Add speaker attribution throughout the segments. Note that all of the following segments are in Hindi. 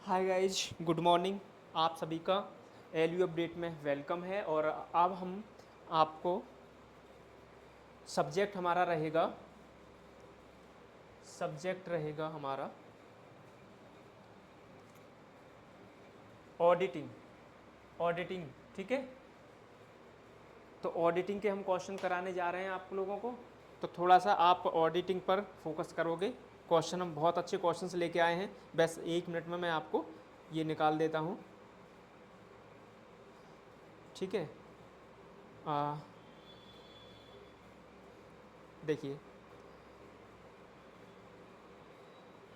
Speaker 1: Hi guys, good morning. आप सभी का एलयू अपडेट में वेलकम है। और अब हम आपको सब्जेक्ट रहेगा हमारा ऑडिटिंग। ठीक है, तो ऑडिटिंग के हम क्वेश्चन कराने जा रहे हैं आप लोगों को। तो थोड़ा सा आप ऑडिटिंग पर फोकस करोगे। क्वेश्चन हम बहुत अच्छे क्वेश्चंस लेके आए हैं। बस 1 मिनट में मैं आपको ये निकाल देता हूँ। ठीक है, देखिए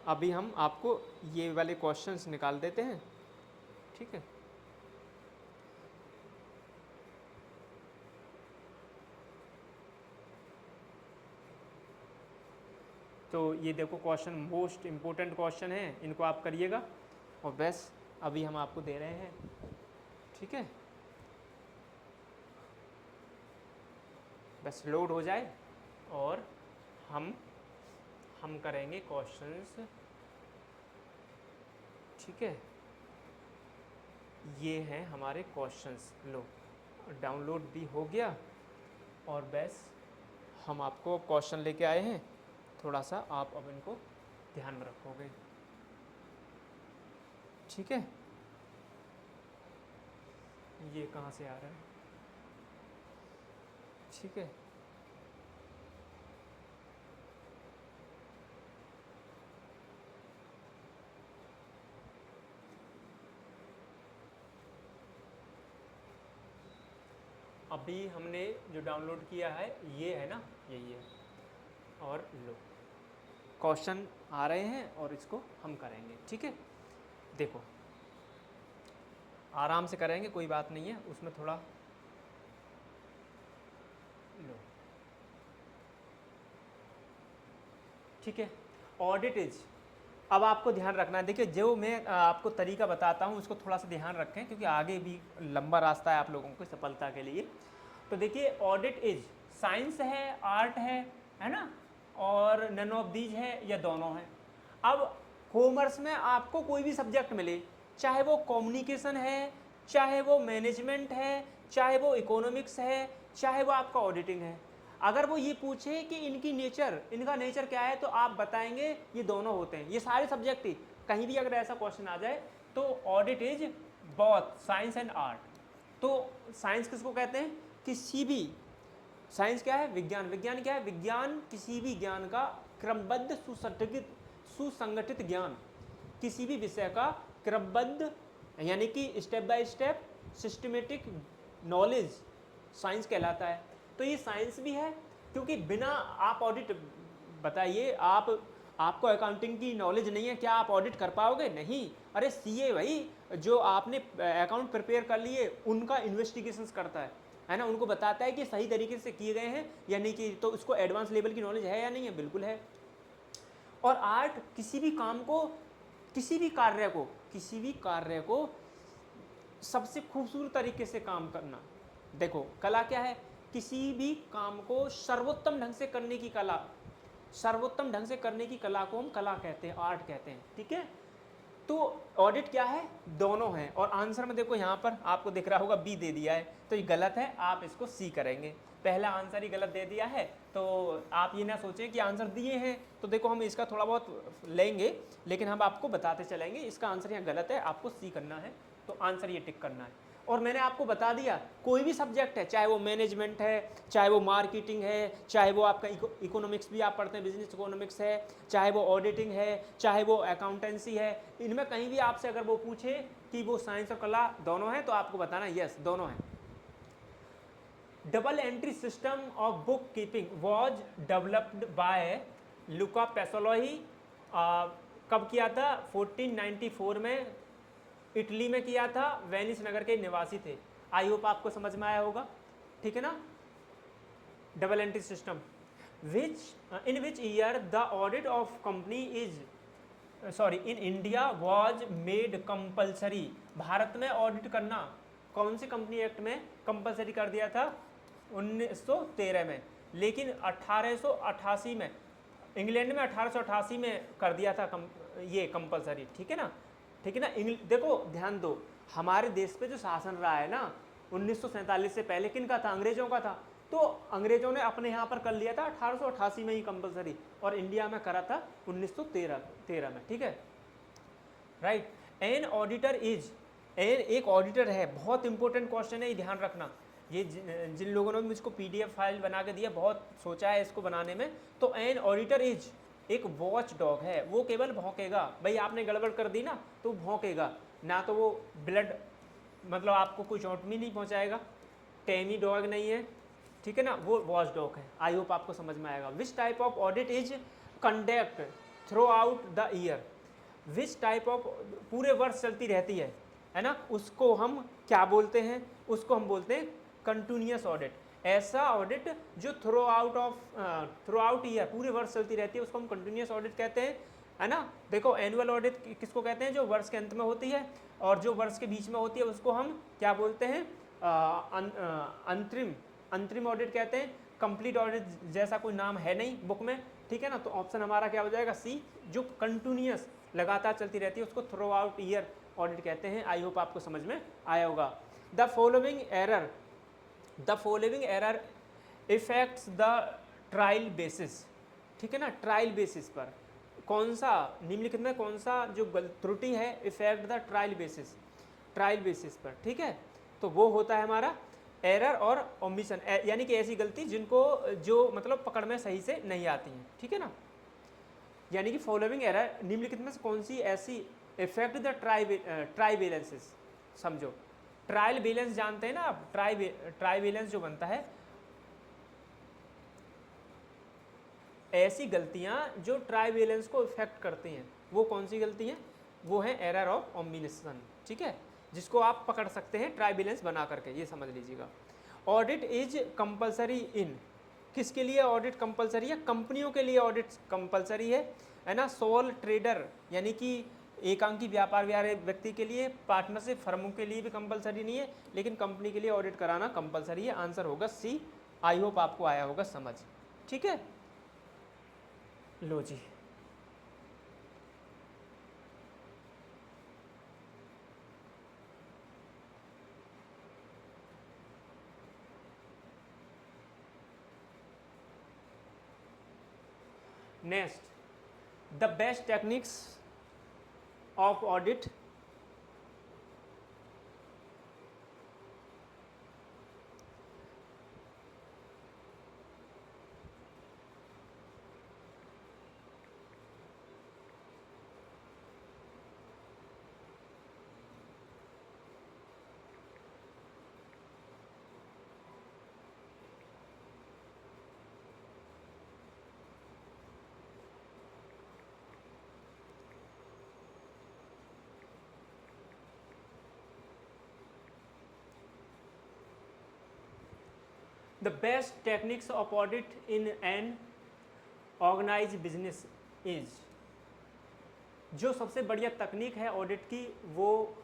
Speaker 1: अभी हम आपको ये वाले क्वेश्चंस निकाल देते हैं। ठीक है, तो ये देखो क्वेश्चन मोस्ट इम्पोर्टेंट क्वेश्चन है, इनको आप करिएगा। और बस अभी हम आपको दे रहे हैं। ठीक है, बस लोड हो जाए और हम करेंगे क्वेश्चंस। ठीक है, ये हैं हमारे क्वेश्चंस। लो, डाउनलोड भी हो गया। और बस हम आपको क्वेश्चन लेके आए हैं। थोड़ा सा आप अब इनको ध्यान में रखोगे। ठीक है, ये कहाँ से आ रहा है? ठीक है, अभी हमने जो डाउनलोड किया है ये है ना, यही है। और लो, क्वेश्चन आ रहे हैं और इसको हम करेंगे। ठीक है, देखो आराम से करेंगे, कोई बात नहीं है उसमें। थोड़ा लो, ठीक है। ऑडिट इज, अब आपको ध्यान रखना है। देखिए, जो मैं आपको तरीका बताता हूँ उसको थोड़ा सा ध्यान रखें, क्योंकि आगे भी लंबा रास्ता है आप लोगों को सफलता के लिए। तो देखिए, ऑडिट इज साइंस है, आर्ट है ना, और नन ऑफ दीज है या दोनों है। अब कॉमर्स में आपको कोई भी सब्जेक्ट मिले, चाहे वो कम्युनिकेशन है, चाहे वो मैनेजमेंट है, चाहे वो इकोनॉमिक्स है, चाहे वो आपका ऑडिटिंग है, अगर वो ये पूछे कि इनका नेचर क्या है, तो आप बताएंगे ये दोनों होते हैं। ये सारे सब्जेक्ट ही, कहीं भी अगर ऐसा क्वेश्चन आ जाए तो audit is both science and art. तो साइंस किसको कहते हैं? किसी भी, साइंस क्या है? विज्ञान। विज्ञान क्या है? विज्ञान किसी भी ज्ञान का क्रमबद्ध सुसंगठित ज्ञान, किसी भी विषय का क्रमबद्ध, यानी कि step by step systematic knowledge science कहलाता है। तो ये साइंस भी है, क्योंकि बिना आप ऑडिट, बताइए आपको अकाउंटिंग की नॉलेज नहीं है, क्या आप ऑडिट कर पाओगे? नहीं। अरे सीए भाई, जो आपने अकाउंट प्रिपेयर कर लिए उनका इन्वेस्टिगेशंस करता है ना, उनको बताता है कि सही तरीके से किए गए हैं या नहीं कि, तो उसको एडवांस लेवल की नॉलेज है या नहीं है? बिल्कुल है। और आर्ट किसी भी काम को, किसी भी कार्य को सबसे खूबसूरत तरीके से काम करना। देखो, कला क्या है? किसी भी काम को सर्वोत्तम ढंग से करने की कला, सर्वोत्तम ढंग से करने की कला को हम कला कहते हैं, आर्ट कहते हैं। ठीक है, तो ऑडिट क्या है? दोनों हैं। और आंसर में देखो, यहाँ पर आपको दिख रहा होगा बी दे दिया है, तो ये गलत है, आप इसको सी करेंगे। पहला आंसर ही गलत दे दिया है, तो आप ये ना सोचें कि आंसर दिए हैं तो देखो हम इसका थोड़ा बहुत लेंगे, लेकिन हम आपको बताते चलेंगे इसका आंसर यहाँ गलत है, आपको सी करना है। तो आंसर ये टिक करना है। और मैंने आपको बता दिया, कोई भी सब्जेक्ट है, चाहे वो मैनेजमेंट है, चाहे वो मार्केटिंग है, चाहे वो आपका इकोनॉमिक्स भी आप पढ़ते हैं, बिजनेस इकोनॉमिक्स है, चाहे वो ऑडिटिंग है, चाहे वो अकाउंटेंसी है, इनमें कहीं भी आपसे अगर वो पूछे कि वो साइंस और कला दोनों हैं, तो आपको बताना यस दोनों हैं। Double entry system of book keeping was developed by Luca Pacioli. कब किया था? 1494 में, इटली में किया था। वेनिस नगर के निवासी थे। आई होप आपको समझ में आया होगा। ठीक है ना? Double entry system, in which year the audit of company is, sorry, in India was made compulsory. Bharat में ऑडिट करना कौन सी कंपनी एक्ट में कंपल्सरी कर दिया था? 1913 में। लेकिन 1888 में, इंग्लैंड में 1888 में कर दिया था ये कंपल्सरी। ठीक है ना? ठीक है ना। देखो ध्यान दो, हमारे देश पे जो शासन रहा है ना 1947 से पहले किन का था, अंग्रेजों का था। तो अंग्रेजों ने अपने यहाँ पर कर लिया था 1888 में ही कंपलसरी, और इंडिया में करा था 1913 में, ठीक है right. An auditor is, an एक ऑडिटर है, बहुत इंपॉर्टेंट क्वेश्चन है, ये ध्यान रखना। ये जिन लोगों ने मुझको पीडीएफ फाइल बना के दिया, बहुत सोचा है इसको बनाने में। तो एन ऑडिटर इज एक वॉच डॉग है, वो केवल भौंकेगा। भाई आपने गड़बड़ कर दी ना तो भौंकेगा, ना तो वो ब्लड मतलब आपको कोई चोट भी नहीं पहुंचाएगा, टेमी डॉग नहीं है, ठीक है ना, वो वॉच डॉग है। आई होप आपको समझ में आएगा। Which type of audit is conduct through out the year, which type of पूरे वर्ष चलती रहती है ना, उसको हम क्या बोलते हैं, उसको हम बोलते हैं कंटिन्यूअस ऑडिट। ऐसा ऑडिट जो थ्रू आउट ईयर पूरे वर्ष चलती रहती है उसको हम कंटिन्यूअस ऑडिट कहते हैं, है ना। देखो एनुअल ऑडिट किसको कहते हैं, जो वर्ष के अंत में होती है, और जो वर्ष के बीच में होती है उसको हम क्या बोलते हैं, अंतरिम ऑडिट कहते हैं। कंप्लीट ऑडिट जैसा कोई नाम है नहीं बुक में, ठीक है ना। तो ऑप्शन हमारा क्या हो जाएगा, सी, जो कंटिन्यूअस लगातार चलती रहती है उसको थ्रू आउट ईयर ऑडिट कहते हैं। आई होप आपको समझ में आया होगा। The following error effects the trial basis, ठीक है ना। ट्रायल बेसिस पर कौन सा, निम्नलिखित में कौन सा जो त्रुटि है इफेक्ट द ट्रायल बेसिस पर, ठीक है। तो वो होता है हमारा एरर और ओमिशन, यानी कि ऐसी गलती जिनको जो मतलब पकड़ में सही से नहीं आती हैं, ठीक है ना। यानी कि फॉलोइंग एरर, निम्नलिखित में से कौन सी ऐसी इफेक्ट द ट्राई बैलेंसेस, समझो ट्रायल बैलेंस जानते हैं ना आप, ट्राई बैलेंस जो बनता है, ऐसी गलतियां जो ट्राई बैलेंस को इफेक्ट करती हैं वो कौन सी गलती हैं, वो है एरर ऑफ ओमिशन, ठीक है, जिसको आप पकड़ सकते हैं ट्राई बैलेंस बना करके, ये समझ लीजिएगा। ऑडिट इज कंपलसरी इन, किसके लिए ऑडिट कंपलसरी है, कंपनियों के लिए ऑडिट कंपलसरी है ना। सोल ट्रेडर यानी कि एकांकी व्यापार वाले व्यक्ति के लिए, पार्टनरशिप फर्मों के लिए भी कंपलसरी नहीं है, लेकिन कंपनी के लिए ऑडिट कराना कंपलसरी है। आंसर होगा सी। आई होप आपको आया होगा समझ, ठीक है। लो जी, next, the best techniques of audit, the best techniques of audit in an organise business is, जो सबसे बढ़िया तकनीक है ऑडिट की वो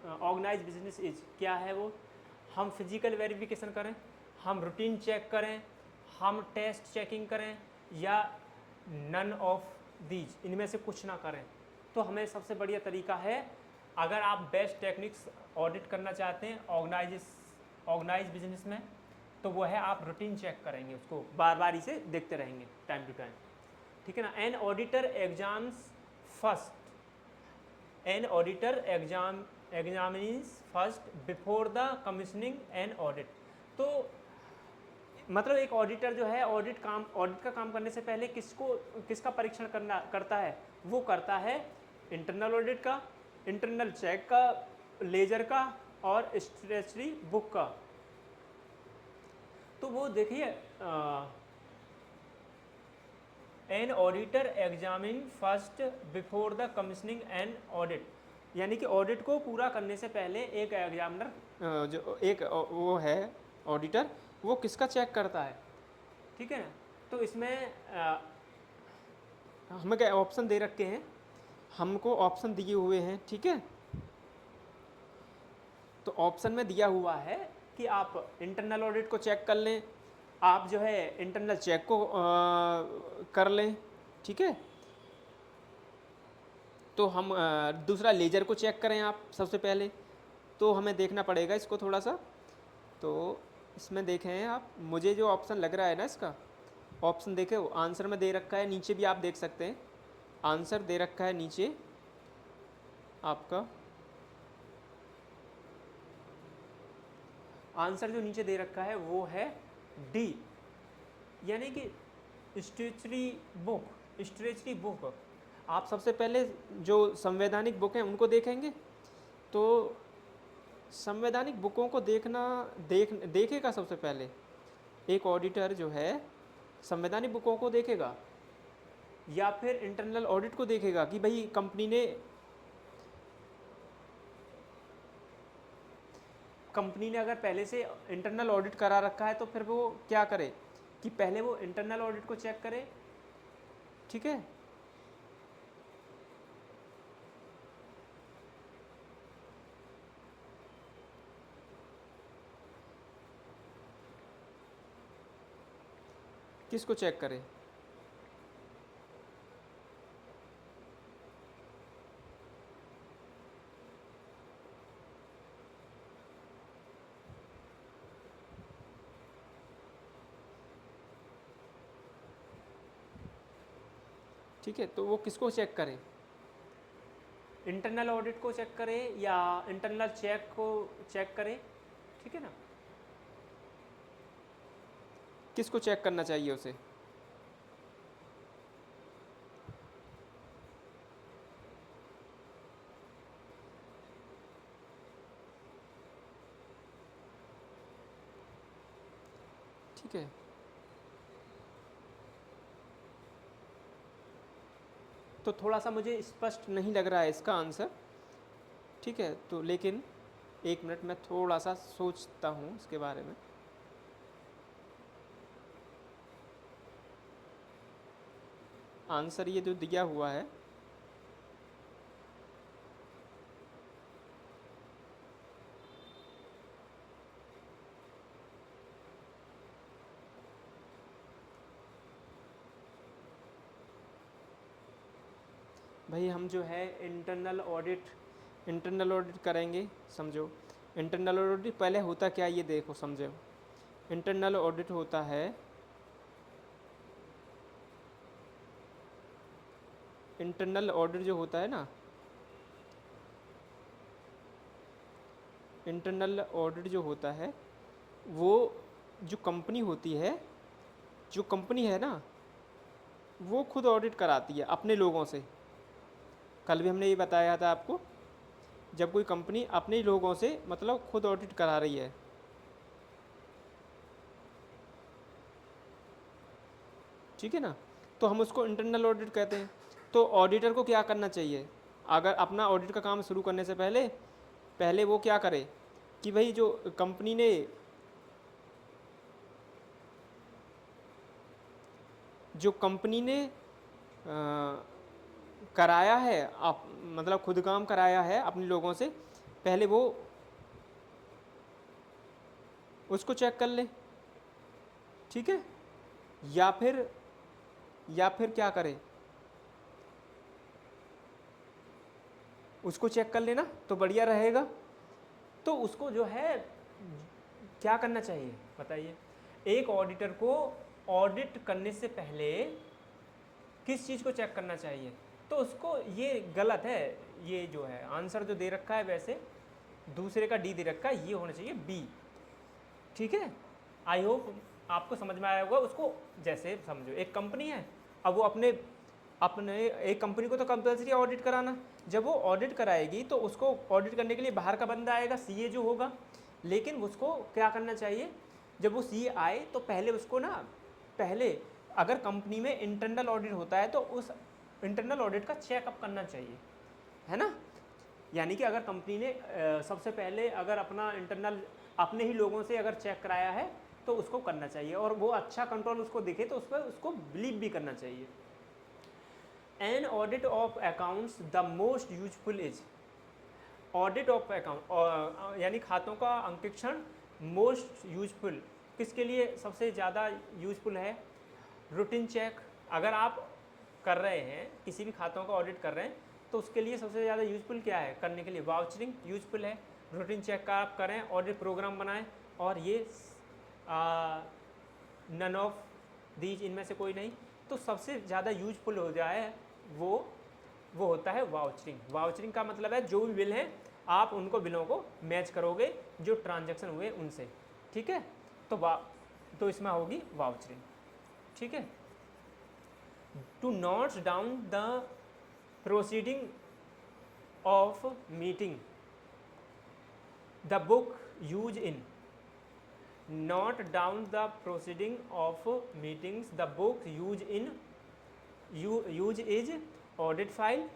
Speaker 1: ऑर्गेनाइज बिजनेस इज क्या है, वो हम फिजिकल वेरिफिकेशन करें, हम रूटीन चेक करें, हम टेस्ट चेकिंग करें, या नन ऑफ दीज, इनमें से कुछ ना करें, तो हमें सबसे बढ़िया तरीका है, अगर आप बेस्ट टेक्निक्स ऑडिट करना चाहते हैं ऑर्गेनाइज बिजनेस में, तो वो है आप रूटीन चेक करेंगे, उसको बार बार इसे देखते रहेंगे टाइम टू टाइम, ठीक है ना। An auditor examines first before the commissioning an audit. तो मतलब एक ऑडिटर जो है ऑडिट का काम करने से पहले किसका परीक्षण करता है, वो करता है इंटरनल ऑडिट का, इंटरनल चेक का, लेजर का और स्टेशनरी बुक का। तो वो देखिए, an auditor examine first before the commissioning an audit, यानी कि ऑडिट को पूरा करने से पहले एक एग्जामिनर जो एक वो है ऑडिटर, वो किसका चेक करता है, ठीक है। तो इसमें हमें क्या ऑप्शन दे रखे हैं, हमको ऑप्शन दिए हुए हैं, ठीक है। तो ऑप्शन में दिया हुआ है कि आप इंटरनल ऑडिट को चेक कर लें, आप जो है इंटरनल चेक को कर लें, ठीक है। तो हम दूसरा लेजर को चेक करें आप सबसे पहले, तो हमें देखना पड़ेगा इसको थोड़ा सा। तो इसमें देखें आप, मुझे जो ऑप्शन लग रहा है ना इसका, ऑप्शन देखे आंसर में दे रखा है, नीचे भी आप देख सकते हैं आंसर दे रखा है नीचे आपका। आंसर जो नीचे दे रखा है वो है डी, यानी कि स्टेशनरी बुक। आप सबसे पहले जो संवैधानिक बुक हैं उनको देखेंगे, तो संवैधानिक बुकों को देखेगा सबसे पहले एक ऑडिटर जो है संवैधानिक बुकों को देखेगा, या फिर इंटरनल ऑडिट को देखेगा कि भाई कंपनी ने अगर पहले से इंटरनल ऑडिट करा रखा है तो फिर वो क्या करे कि पहले वो इंटरनल ऑडिट को चेक करे, ठीक है। किसको चेक करे? ठीक है, तो वो किसको चेक करे? इंटरनल ऑडिट को चेक करे या इंटरनल चेक को चेक करे, ठीक है ना। किसको चेक करना चाहिए उसे? ठीक है, तो थोड़ा सा मुझे स्पष्ट नहीं लग रहा है इसका आंसर, ठीक है। तो लेकिन एक मिनट मैं थोड़ा सा सोचता हूँ इसके बारे में। आंसर ये जो दिया हुआ है, भाई हम जो है इंटरनल ऑडिट करेंगे, समझो। इंटरनल ऑडिट पहले होता क्या ये देखो, समझो। इंटरनल ऑडिट होता है, इंटरनल ऑडिट जो होता है ना, इंटरनल ऑडिट जो होता है वो जो कंपनी होती है, जो कंपनी है ना, वो खुद ऑडिट कराती है अपने लोगों से। कल भी हमने ये बताया था आपको, जब कोई कंपनी अपने लोगों से मतलब खुद ऑडिट करा रही है, ठीक है ना, तो हम उसको इंटरनल ऑडिट कहते हैं। तो ऑडिटर को क्या करना चाहिए, अगर अपना ऑडिट का काम शुरू करने से पहले पहले वो क्या करे कि भाई जो कंपनी ने कराया है, आप मतलब खुद काम कराया है अपने लोगों से, पहले वो उसको चेक कर ले, ठीक है। या फिर क्या करे, उसको चेक कर लेना तो बढ़िया रहेगा। तो उसको जो है क्या करना चाहिए बताइए, एक ऑडिटर को ऑडिट करने से पहले किस चीज़ को चेक करना चाहिए? तो उसको ये गलत है, ये जो है आंसर जो दे रखा है वैसे दूसरे का डी दे रखा है, ये होना चाहिए बी, ठीक है। आई होप आपको समझ में आया होगा। उसको जैसे समझो एक कंपनी है, अब वो अपने अपने एक कंपनी को तो कंपल्सरी ऑडिट कराना, जब वो ऑडिट कराएगी तो उसको ऑडिट करने के लिए बाहर का बंदा आएगा, सीए जो होगा। लेकिन उसको क्या करना चाहिए, जब वो सीए आए तो पहले उसको ना, पहले अगर कंपनी में इंटरनल ऑडिट होता है तो उस इंटरनल ऑडिट का चेकअप करना चाहिए, है ना। यानी कि अगर कंपनी ने सबसे पहले अगर अपना इंटरनल अपने ही लोगों से अगर चेक कराया है तो उसको करना चाहिए, और वो अच्छा कंट्रोल उसको दिखे तो उस पर उसको बिलीव भी करना चाहिए। An audit of accounts the most useful is, audit of account यानी खातों का अंकेक्षण मोस्ट यूजफुल किसके लिए सबसे ज़्यादा यूजफुल है? Routine check. अगर आप कर रहे हैं किसी भी खातों का ऑडिट कर रहे हैं तो उसके लिए सबसे ज़्यादा यूजफुल क्या है करने के लिए, वाउचरिंग यूजफुल है। रूटीन चेक का आप करें, ऑडिट प्रोग्राम बनाएं, और ये नन ऑफ दीज, इनमें से कोई नहीं। तो सबसे ज़्यादा यूजफुल हो जाए वो होता है वाउचरिंग। वाउचरिंग का मतलब है जो भी बिल हैं आप उनको बिलों को मैच करोगे जो ट्रांजैक्शन हुए उनसे, ठीक है। तो इसमें होगी वाउचरिंग, ठीक है। To note down the proceeding of meeting the book use in, note down the proceeding of meetings the book use in, use is audit file,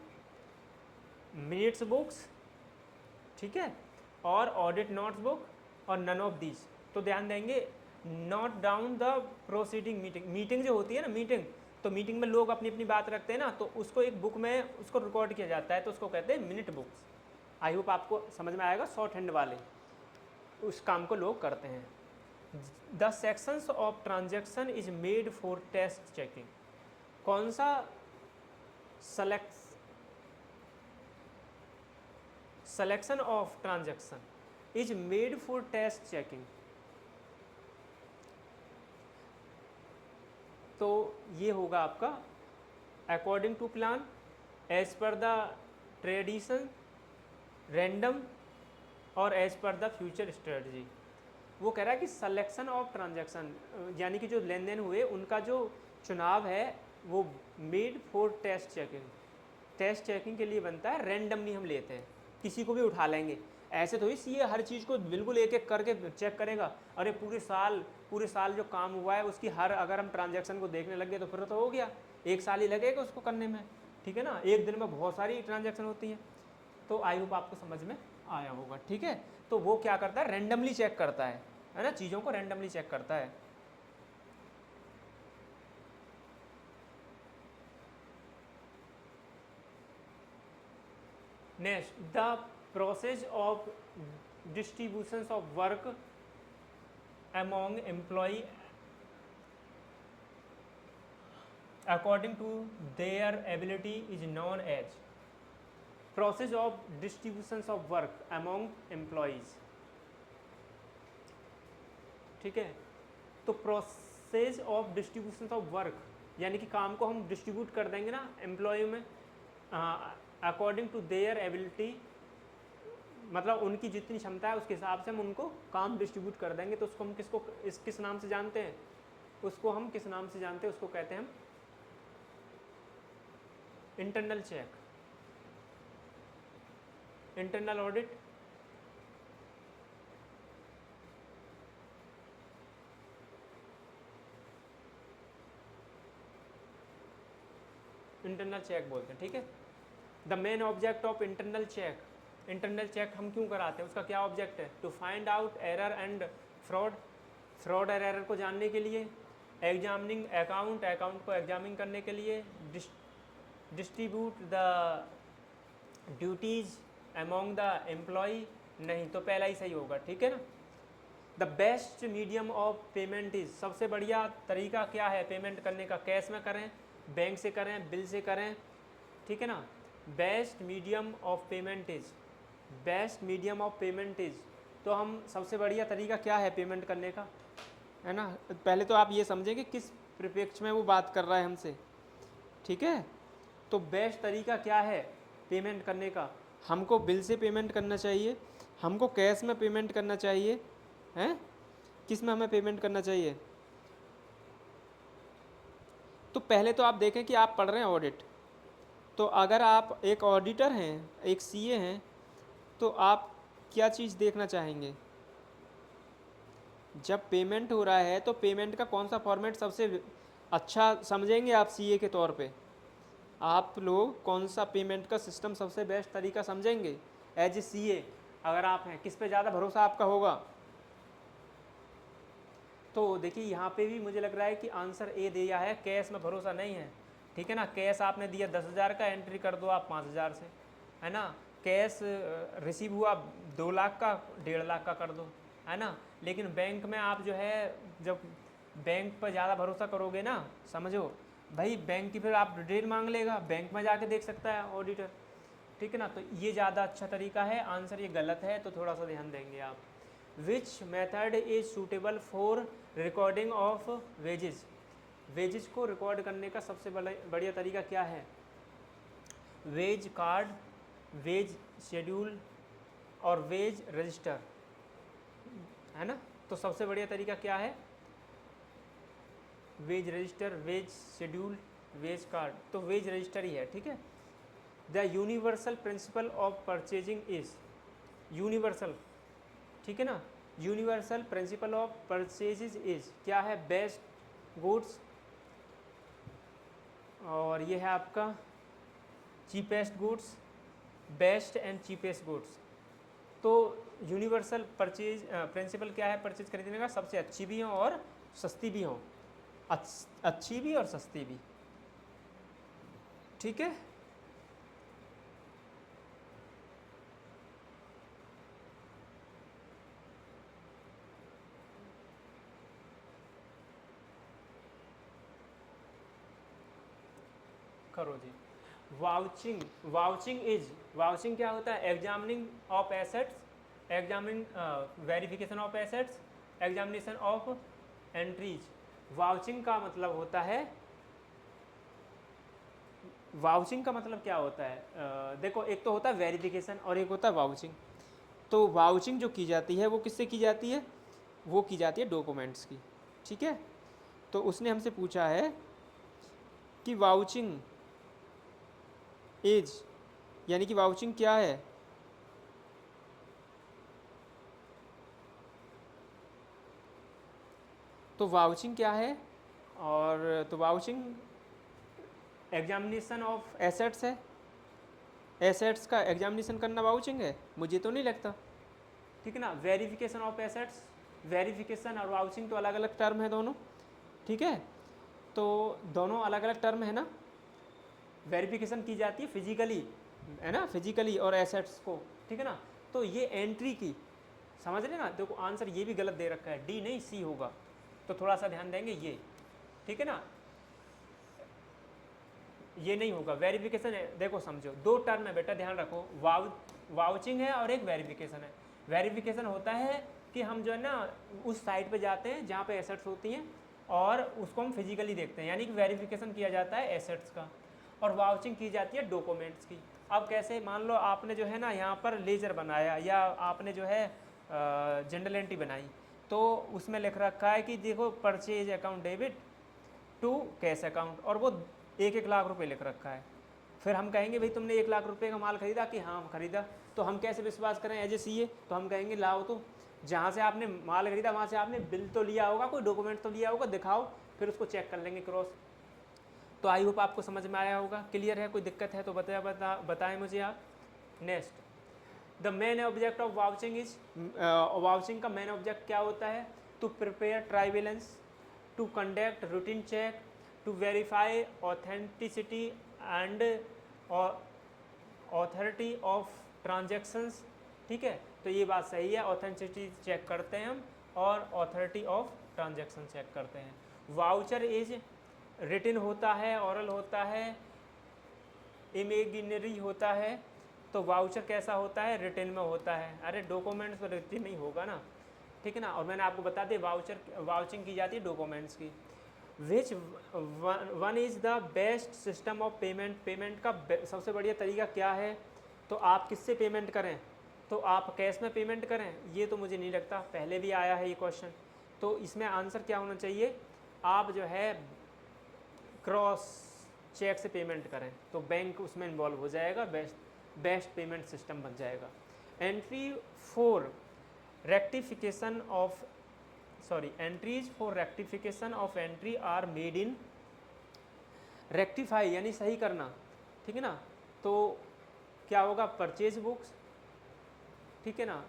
Speaker 1: minutes books, ठीक है, और ऑडिट नोट्स बुक, और नन ऑफ दीज। तो ध्यान देंगे, note down the proceeding meeting, meeting जो होती है ना मीटिंग, तो मीटिंग में लोग अपनी अपनी बात रखते हैं ना, तो उसको एक बुक में उसको रिकॉर्ड किया जाता है, तो उसको कहते हैं मिनट बुक्स। आई होप आपको समझ में आएगा, शॉर्ट हैंड वाले उस काम को लोग करते हैं। The sections of transaction is made for test checking, कौन सा selection of transaction is made for test checking। तो ये होगा आपका according to plan, as per the tradition, random, और as per the future strategy. वो कह रहा है कि सिलेक्शन ऑफ ट्रांजैक्शन यानी कि जो लेन देन हुए उनका जो चुनाव है वो made for test checking, test checking के लिए बनता है, रैंडमली हम लेते हैं, किसी को भी उठा लेंगे। ऐसे तो ये हर चीज़ को बिल्कुल एक एक करके चेक करेगा, अरे पूरे साल जो काम हुआ है उसकी हर, अगर हम ट्रांजैक्शन को देखने लग गए तो फिर तो हो गया, एक साल ही लगेगा उसको करने में, ठीक है ना। एक दिन में बहुत सारी ट्रांजैक्शन होती हैं। तो आई होप आपको समझ में आया होगा, ठीक है। तो वो क्या करता है, रैंडमली चेक करता है ना, चीज़ों को रैंडमली चेक करता है। Next, the process of distributions of work among employee according to their ability is known as process of distributions of work among employees, ठीक है। तो process of distribution of work यानी कि काम को हम डिस्ट्रीब्यूट कर देंगे ना एम्प्लॉय में, अकॉर्डिंग टू देयर एबिलिटी, मतलब उनकी जितनी क्षमता है उसके हिसाब से हम उनको काम डिस्ट्रीब्यूट कर देंगे। तो उसको हम किस नाम से जानते हैं, उसको हम किस नाम से जानते हैं, उसको कहते हैं हम internal check, internal audit, internal check बोलते हैं, ठीक है। The main object of internal check, internal check हम क्यों कराते हैं, उसका क्या ऑब्जेक्ट है, to find out error and fraud, fraud और एरर को जानने के लिए, एग्जामिनिंग अकाउंट, अकाउंट को एग्जामिन करने के लिए, distribute the duties among the employ, नहीं तो पहला ही सही होगा, ठीक है ना। The best medium of payment is, सबसे बढ़िया तरीका क्या है पेमेंट करने का, कैश में करें, बैंक से करें, बिल से करें, ठीक है ना। Best medium of payment is, best medium of payment is, तो हम सबसे बढ़िया तरीका क्या है पेमेंट करने का, है ना। पहले तो आप ये समझें कि किस परिप्रेक्ष्य में वो बात कर रहा है हमसे, ठीक है। तो बेस्ट तरीका क्या है पेमेंट करने का, हमको बिल से पेमेंट करना चाहिए, हमको कैश में पेमेंट करना चाहिए, हैं, किस में हमें पेमेंट करना चाहिए। तो पहले तो आप देखें कि आप पढ़ रहे हैं ऑडिट, तो अगर आप एक ऑडिटर हैं, एक सीए हैं, तो आप क्या चीज़ देखना चाहेंगे, जब पेमेंट हो रहा है तो पेमेंट का कौन सा फॉर्मेट सबसे अच्छा समझेंगे आप सीए के तौर पे, आप लोग कौन सा पेमेंट का सिस्टम सबसे बेस्ट तरीका समझेंगे एज ए सीए, अगर आप हैं, किस पे ज़्यादा भरोसा आपका होगा। तो देखिए यहाँ पे भी मुझे लग रहा है कि आंसर ए दिया है, कैश में भरोसा नहीं है, ठीक है ना। कैश आपने दिया 10,000 का, एंट्री कर दो आप 5,000 से, है ना। कैश रिसीव हुआ 2 लाख का, 1.5 लाख का कर दो, है ना। लेकिन बैंक में आप जो है जब बैंक पर ज़्यादा भरोसा करोगे ना, समझो भाई बैंक की फिर आप डिटेल मांग लेगा, बैंक में जाके देख सकता है ऑडिटर, ठीक है ना, तो ये ज़्यादा अच्छा तरीका है। आंसर ये गलत है, तो थोड़ा सा ध्यान देंगे आप। Which method is suitable for recording of wages, wages को रिकॉर्ड करने का सबसे बढ़िया तरीका क्या है? वेज कार्ड, वेज शेड्यूल और वेज रजिस्टर, है ना। तो सबसे बढ़िया तरीका क्या है? Wage register, wage schedule, wage card, तो वेज रजिस्टर ही है, ठीक है। The universal principle of purchasing is, universal, ठीक है ना, universal principle of purchases is क्या है? बेस्ट गुड्स, और ये है आपका cheapest goods, best and cheapest goods. तो यूनिवर्सल परचेज प्रिंसिपल क्या है परचेज खरीदने का? सबसे अच्छी भी हो और सस्ती भी हो, अच्छी भी और सस्ती भी, ठीक है। करो जी। वाउचिंग, वाउचिंग इज, वाउचिंग क्या होता है? Examining of assets, examining verification of assets, examination of entries. Vouching का मतलब होता है, वाउचिंग का मतलब क्या होता है? देखो, एक तो होता है वेरिफिकेशन और एक होता है वाउचिंग। तो वाउचिंग जो की जाती है वो किससे की जाती है? वो की जाती है डॉक्यूमेंट्स की, ठीक है। तो उसने हमसे पूछा है कि वाउचिंग एज, यानी कि वाउचिंग क्या है? तो वाउचिंग क्या है? और तो वाउचिंग एग्जामिनेशन ऑफ एसेट्स है, एसेट्स का एग्जामिनेशन करना वाउचिंग है? मुझे तो नहीं लगता, ठीक है ना। वेरिफिकेशन ऑफ एसेट्स, वेरिफिकेशन और वाउचिंग तो अलग अलग टर्म है दोनों, ठीक है। तो दोनों अलग अलग टर्म है ना। वेरिफिकेशन की जाती है फिजिकली, है ना, फिजिकली और एसेट्स को, ठीक है ना। तो ये एंट्री की, समझ रहे ना। देखो आंसर ये भी गलत दे रखा है, डी नहीं सी होगा, तो थोड़ा सा ध्यान देंगे ये, ठीक है ना। ये नहीं होगा, वेरिफिकेशन है। देखो समझो, दो टर्म है बेटा, ध्यान रखो। वाउचिंग है और एक वेरिफिकेशन है। वेरिफिकेशन होता है कि हम जो है ना उस साइट पे जाते हैं जहाँ पे एसेट्स होती हैं और उसको हम फिजिकली देखते हैं, यानी कि वेरिफिकेशन किया जाता है एसेट्स का। और वाउचिंग की जाती है डॉक्यूमेंट्स की। अब कैसे? मान लो आपने जो है ना यहाँ पर लेजर बनाया, या आपने जो है जनरल एंट्री बनाई, तो उसमें लिख रखा है कि देखो purchase account debit to cash account, और वो 1-1 लाख रुपए लिख रखा है। फिर हम कहेंगे भाई तुमने 1 लाख रुपए का माल खरीदा? कि हाँ खरीदा। तो हम कैसे विश्वास करें एज ए सीए? तो हम कहेंगे लाओ, तो जहाँ से आपने माल खरीदा वहाँ से आपने बिल तो लिया होगा, कोई डॉक्यूमेंट तो लिया होगा, दिखाओ, फिर उसको चेक कर लेंगे क्रॉस। तो आई होप आपको समझ में आया होगा, क्लियर है? कोई दिक्कत है तो बताएं मुझे आप। Next, the main object of vouching is, vouching का मेन ऑब्जेक्ट क्या होता है? To prepare trial balance, to conduct routine check, to verify authenticity and authority of transactions, ठीक है। तो ये बात सही है, ऑथेंटिसिटी चेक करते हैं हम और ऑथोरिटी ऑफ ट्रांजेक्शन चेक करते हैं। वाउचर इज रिटन होता है, ऑरल होता है, इमेजिनरी होता है। तो वाउचर कैसा होता है? रिटन में होता है। अरे डॉक्यूमेंट्स में रिटन नहीं होगा ना, ठीक है ना। और मैंने आपको बता दिया वाउचिंग की जाती है डॉक्यूमेंट्स की। Which one is the best system of payment, payment का सबसे बढ़िया तरीका क्या है? तो आप किससे पेमेंट करें? तो आप कैश में पेमेंट करें? ये तो मुझे नहीं लगता, पहले भी आया है ये क्वेश्चन। तो इसमें आंसर क्या होना चाहिए? आप जो है क्रॉस चेक से पेमेंट करें, तो बैंक उसमें इन्वॉल्व हो जाएगा, बेस्ट पेमेंट सिस्टम बन जाएगा। Entry for rectification of, sorry, entries for rectification of entry are made in, rectify यानी सही करना, ठीक है ना। तो क्या होगा? परचेज बुक्स, ठीक है ना,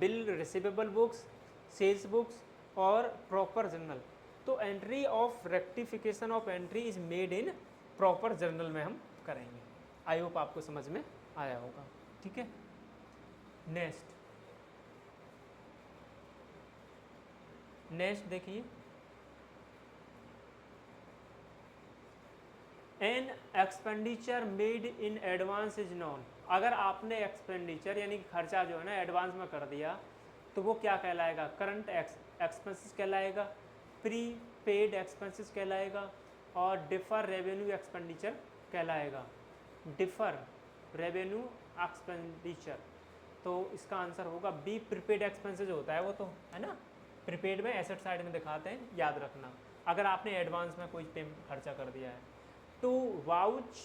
Speaker 1: bill receivable books, sales books और प्रॉपर जर्नल। तो entry of rectification of entry is made in proper journal में हम करेंगे। आई होप आपको समझ में आया होगा, ठीक है। नेक्स्ट, नेक्स्ट देखिए, an expenditure made in advance is non, अगर आपने एक्सपेंडिचर यानी कि खर्चा जो है ना एडवांस में कर दिया तो वो क्या कहलाएगा, करंट एक्सपेंसेस कहलाएगा, प्री पेड एक्सपेंसेस कहलाएगा और डिफर रेवेन्यू एक्सपेंडिचर कहलाएगा। डिफर रेवेन्यू एक्सपेंडिचर, तो इसका आंसर होगा बी, प्रीपेड एक्सपेंसेस होता है वो तो, है ना, प्रीपेड में एसेट साइड में दिखाते हैं, याद रखना अगर आपने एडवांस में कोई खर्चा कर दिया है। टू वाउच,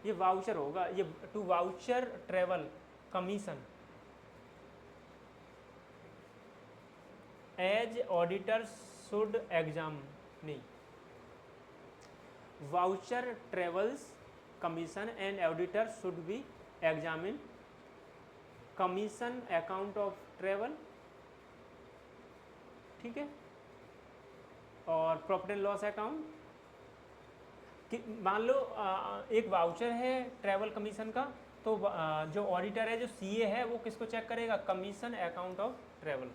Speaker 1: ये वाउचर होगा, ये to voucher travel commission as auditor should exam, नहीं, voucher travels commission and auditor should be examine commission account of travel, ठीक है, और प्रॉफिट एंड लॉस अकाउंट। मान लो एक वाउचर है ट्रैवल कमीशन का, तो जो ऑडिटर है, जो सीए है, वो किसको चेक करेगा, commission account of travel,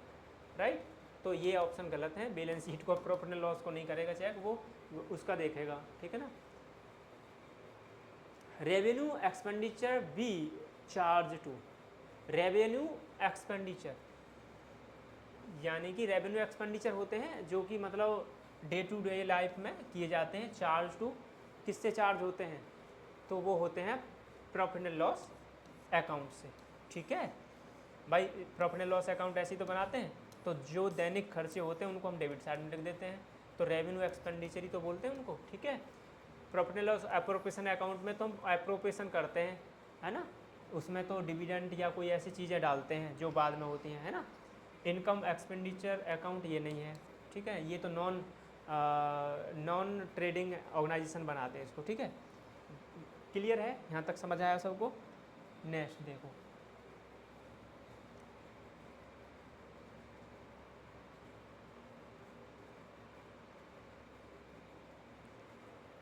Speaker 1: right. तो ये ऑप्शन गलत है, बैलेंस शीट को प्रॉफिट एंड लॉस को नहीं करेगा चेक, वो उसका देखेगा, ठीक है ना। Revenue expenditure be charge to, revenue expenditure यानी कि रेवेन्यू एक्सपेंडिचर होते हैं जो कि मतलब डे टू डे लाइफ में किए जाते हैं। चार्ज टू किससे चार्ज होते हैं, तो वो होते हैं प्रॉफिट एंड लॉस अकाउंट से, ठीक है भाई। प्रॉफिट एंड लॉस अकाउंट ऐसे ही तो बनाते हैं, तो जो दैनिक खर्चे होते हैं उनको हम डेबिट साइड में लिख देते हैं, तो रेवेन्यू एक्सपेंडिचर ही तो बोलते हैं उनको, ठीक है। Profit and loss appropriation account में तो हम अप्रोप्रिएशन करते हैं, है ना, उसमें तो डिविडेंड या कोई ऐसी चीज़ें डालते हैं जो बाद में होती हैं, है ना। इनकम एक्सपेंडिचर अकाउंट ये नहीं है, ठीक है, ये तो नॉन ट्रेडिंग ऑर्गेनाइजेशन बनाते हैं इसको, ठीक है। क्लियर है, यहाँ तक समझ आया सबको। नेक्स्ट देखो,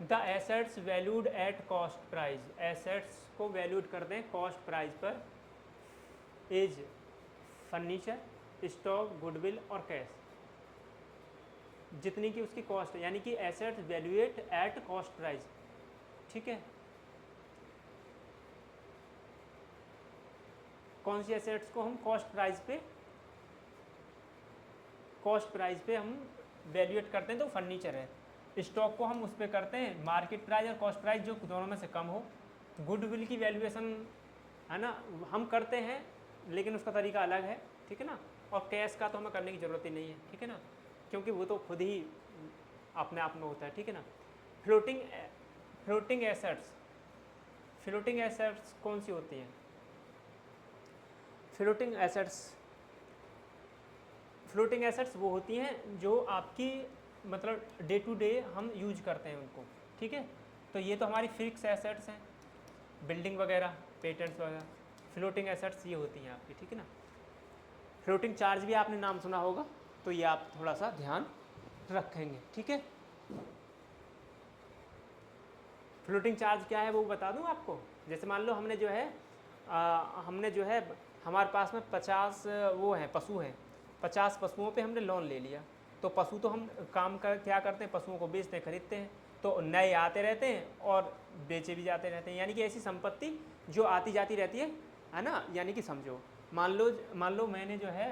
Speaker 1: the assets valued at cost price, assets को वैल्यूड करते हैं कॉस्ट प्राइस पर, इज फर्नीचर, स्टॉक, गुडविल और कैश, जितनी की उसकी कॉस्ट है, यानी कि assets valuate at cost price, ठीक है। कौन सी एसेट्स को हम कॉस्ट प्राइस पे हम वैल्यूएट करते हैं, तो फर्नीचर है। स्टॉक को हम उस पर करते हैं मार्केट प्राइस और कॉस्ट प्राइस जो दोनों में से कम हो। गुडविल की वैल्यूएशन, है ना, हम करते हैं लेकिन उसका तरीका अलग है, ठीक है ना। और कैश का तो हमें करने की ज़रूरत ही नहीं है, ठीक है ना, क्योंकि वो तो खुद ही अपने आप में होता है, ठीक है ना। फ्लोटिंग एसेट्स कौन सी होती हैं, फ्लोटिंग एसेट्स वो होती हैं जो आपकी मतलब डे टू डे हम यूज करते हैं उनको, ठीक है। तो ये तो हमारी फिक्स एसेट्स हैं, बिल्डिंग वगैरह, पेटेंट्स वगैरह। फ्लोटिंग एसेट्स ये होती हैं आपकी, ठीक है ना। फ्लोटिंग चार्ज भी आपने नाम सुना होगा, तो ये आप थोड़ा सा ध्यान रखेंगे, ठीक है। फ्लोटिंग चार्ज क्या है वो बता दूं आपको। जैसे मान लो हमने जो है हमारे पास में 50 वो हैं पशु हैं, 50 पशुओं पे हमने लोन ले लिया, तो पशु तो हम क्या करते हैं, पशुओं को बेचते हैं, खरीदते हैं, तो नए आते रहते हैं और बेचे भी जाते रहते हैं, यानी कि ऐसी संपत्ति जो आती जाती रहती है ना। यानी कि समझो, मान लो मैंने जो है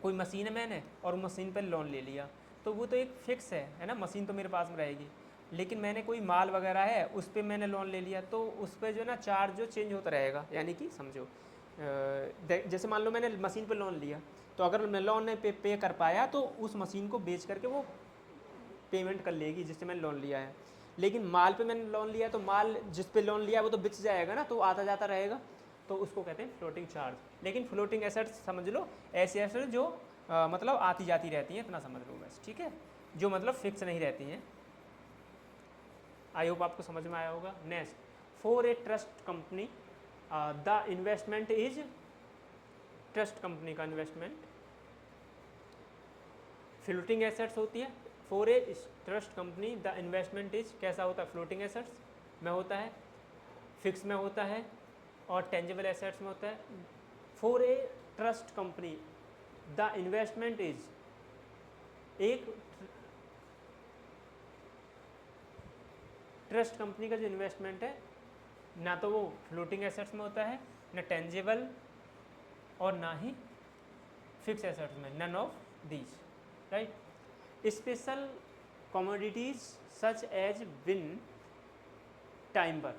Speaker 1: कोई मशीन है मैंने, और मशीन पर लोन ले लिया, तो वो तो एक फिक्स है ना, मशीन तो मेरे पास में रहेगी। लेकिन मैंने कोई माल वगैरह है उस पर मैंने लोन ले लिया, तो उस पर जो ना चार्ज जो चेंज होता रहेगा, यानी कि समझो जैसे मान लो मैंने मशीन पर लोन लिया, तो अगर मैं लोन पे कर पाया तो उस मशीन को बेच करके वो पेमेंट कर लेगी जिससे मैंने लोन लिया है। लेकिन माल पे मैंने लोन लिया, तो माल जिस पे लोन लिया वो तो बिक जाएगा ना, तो आता जाता रहेगा, तो उसको कहते हैं फ्लोटिंग चार्ज। लेकिन फ्लोटिंग एसेट्स समझ लो ऐसी एसेट्स जो मतलब आती जाती रहती हैं, इतना समझ लो बस, ठीक है, जो मतलब फिक्स नहीं रहती हैं। आई होप आपको समझ में आया होगा। Next, for a trust company the investment is, trust company का इन्वेस्टमेंट फ्लोटिंग एसेट्स होती है। For a trust company the investment is कैसा होता है, फ्लोटिंग एसेट्स में होता है, फिक्स में होता है और टेंजिबल एसेट्स में होता है। For a trust company the investment is, एक ट्रस्ट कंपनी का जो इन्वेस्टमेंट है ना तो वो फ्लोटिंग एसेट्स में होता है, ना टेंजिबल और ना ही फिक्स एसेट्स में, none of these, right. Special commodities such as wine, timber,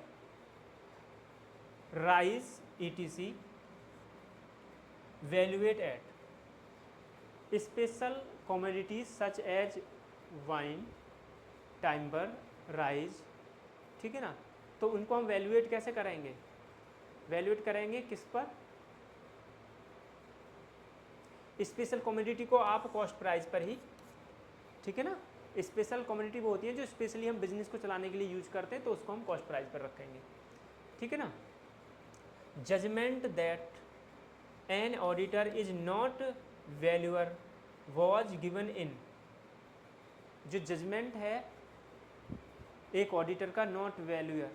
Speaker 1: rice etc valued at. Special commodities such as wine, timber, rice, ठीक है ना, तो उनको हम वैल्यूएट कैसे करेंगे? वैल्यूएट करेंगे किस पर? स्पेशल कमोडिटी को आप कॉस्ट प्राइस पर ही, ठीक है ना। स्पेशल कमोडिटी वो होती है जो स्पेशली हम बिजनेस को चलाने के लिए यूज करते हैं, तो उसको हम कॉस्ट प्राइस पर रखेंगे, ठीक है ना। Judgement that an auditor is not valuer was given in, जो जजमेंट है एक ऑडिटर का नॉट वैल्यूअर,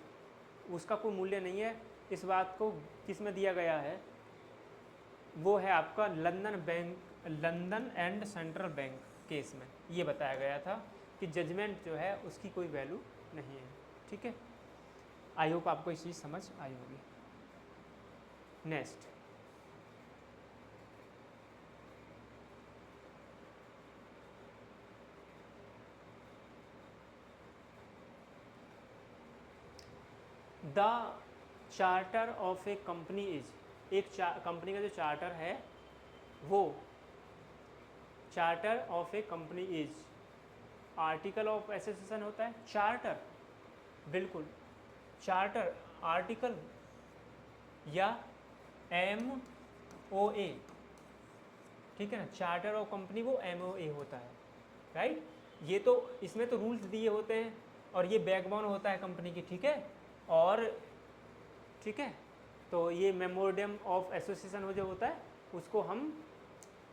Speaker 1: उसका कोई मूल्य नहीं है, इस बात को किस में दिया गया है? वो है आपका London and central bank case में ये बताया गया था कि जजमेंट जो है उसकी कोई वैल्यू नहीं है, ठीक है। आई होप आपको इस चीज़ समझ आई होगी। Next, the charter of a company is, एक कंपनी का जो चार्टर है वो, charter of a company is article of association होता है। चार्टर, बिल्कुल, चार्टर आर्टिकल या MOA, ठीक है ना। चार्टर ऑफ कंपनी वो MOA होता है, राइट। ये तो इसमें तो रूल्स दिए होते हैं और ये बैकबोन होता है कंपनी की, ठीक है। और ठीक है, तो ये मेमोरेंडम ऑफ एसोसिएशन जो होता है उसको हम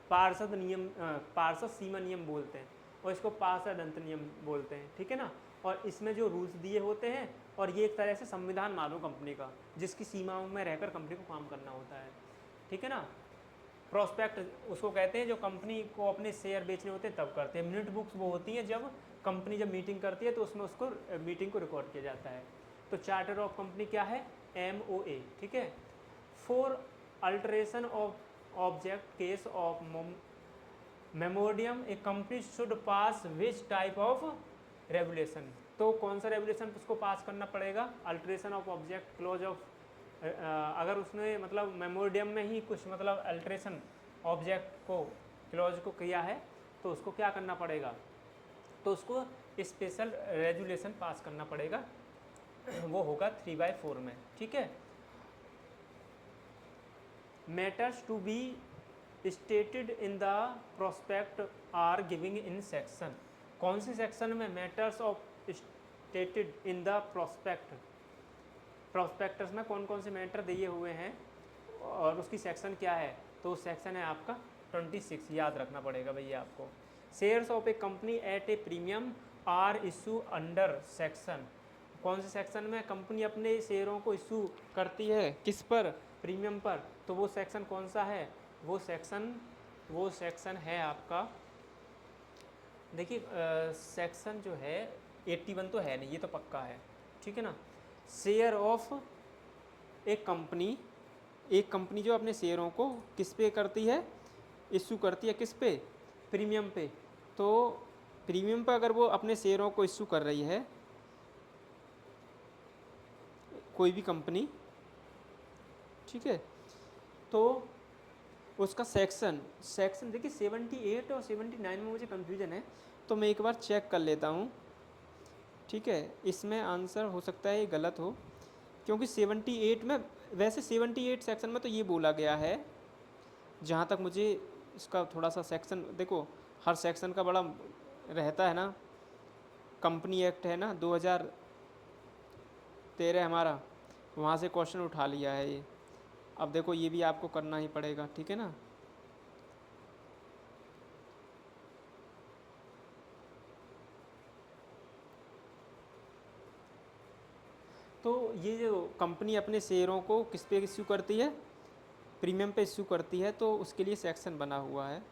Speaker 1: पार्षद नियम, पार्षद सीमा नियम बोलते हैं और इसको पार्षद अंत नियम बोलते हैं, ठीक है ना। और इसमें जो रूल्स दिए होते हैं और ये एक तरह से संविधान मानो कंपनी का, जिसकी सीमाओं में रहकर कंपनी को काम करना होता है, ठीक है ना। प्रोस्पेक्ट उसको कहते हैं जो कंपनी को अपने शेयर बेचने होते हैं तब करते हैं। मिनट बुक्स वो होती हैं जब कंपनी जब मीटिंग करती है तो उसमें उसको मीटिंग को रिकॉर्ड किया जाता है। तो चार्टर ऑफ कंपनी क्या है? MOA, ठीक है। For alteration of object case of Memoriam A company should pass which type of regulation, तो कौन सा रेगुलेशन उसको पास करना पड़ेगा? Alteration of object close of, अगर उसने मतलब मेमोरियम में ही कुछ मतलब अल्टरेशन ऑब्जेक्ट को क्लोज को किया है तो उसको क्या करना पड़ेगा? तो उसको स्पेशल रेगुलेशन पास करना पड़ेगा, वो होगा 3/4 में, ठीक है। Matters to be stated in the prospect are giving in section, कौन से सेक्शन में? Matters of stated in the prospect, prospectus में कौन कौन से मैटर दिए हुए हैं और उसकी सेक्शन क्या है? तो सेक्शन है आपका 26, याद रखना पड़ेगा भैया आपको। Shares of a company at a premium are issue under section, कौन से सेक्शन में कंपनी अपने शेयरों को इशू करती है? किस पर? प्रीमियम पर। तो वो सेक्शन कौन सा है? वो सेक्शन है आपका, देखिए सेक्शन जो है 81 तो है नहीं, ये तो पक्का है, ठीक है ना। शेयर ऑफ एक कंपनी जो अपने शेयरों को किस पे करती है? इशू करती है किस पे? प्रीमियम पे। तो प्रीमियम पर अगर वो अपने शेयरों को इशू कर रही है कोई भी कंपनी, ठीक है, तो उसका सेक्शन देखिए 78 और 79 में मुझे कंफ्यूजन है, तो मैं एक बार चेक कर लेता हूँ, ठीक है। इसमें आंसर हो सकता है ये गलत हो, क्योंकि 78 में, वैसे 78 सेक्शन में तो ये बोला गया है, जहाँ तक मुझे इसका थोड़ा सा सेक्शन, देखो हर सेक्शन का बड़ा रहता है ना। कंपनी एक्ट है ना 2013 हमारा, वहाँ से क्वेश्चन उठा लिया है ये। अब देखो ये भी आपको करना ही पड़ेगा, ठीक है ना। तो ये जो कंपनी अपने शेयरों को किस पे इश्यू करती है? प्रीमियम पे इश्यू करती है, तो उसके लिए सेक्शन बना हुआ है।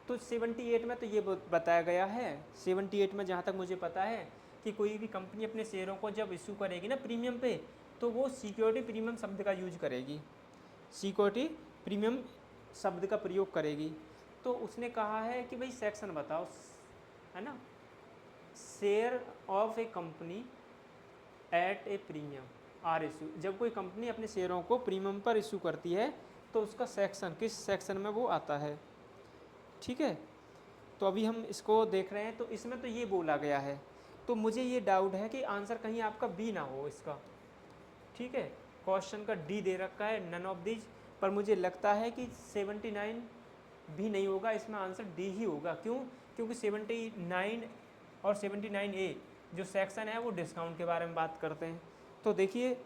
Speaker 1: तो 78 में तो ये बताया गया है, 78 में जहाँ तक मुझे पता है कि कोई भी कंपनी अपने शेयरों को जब इशू करेगी ना प्रीमियम पे, तो वो सिक्योरिटी प्रीमियम शब्द का यूज करेगी, सिक्योरिटी प्रीमियम शब्द का प्रयोग करेगी। तो उसने कहा है कि भाई सेक्शन बताओ, है ना, share of a company at a premium are issue, जब कोई कंपनी अपने शेयरों को प्रीमियम पर इशू करती है तो उसका सेक्शन किस सेक्शन में वो आता है। ठीक है, तो अभी हम इसको देख रहे हैं, तो इसमें तो ये बोला गया है, तो मुझे ये डाउट है कि आंसर कहीं आपका बी ना हो इसका। ठीक है, क्वेश्चन का डी दे रखा है नन ऑफ दीज, पर मुझे लगता है कि 79 भी नहीं होगा, इसमें आंसर डी ही होगा। क्यों? क्योंकि 79 और 79A जो सेक्शन है वो डिस्काउंट के बारे में बात करते हैं। तो देखिए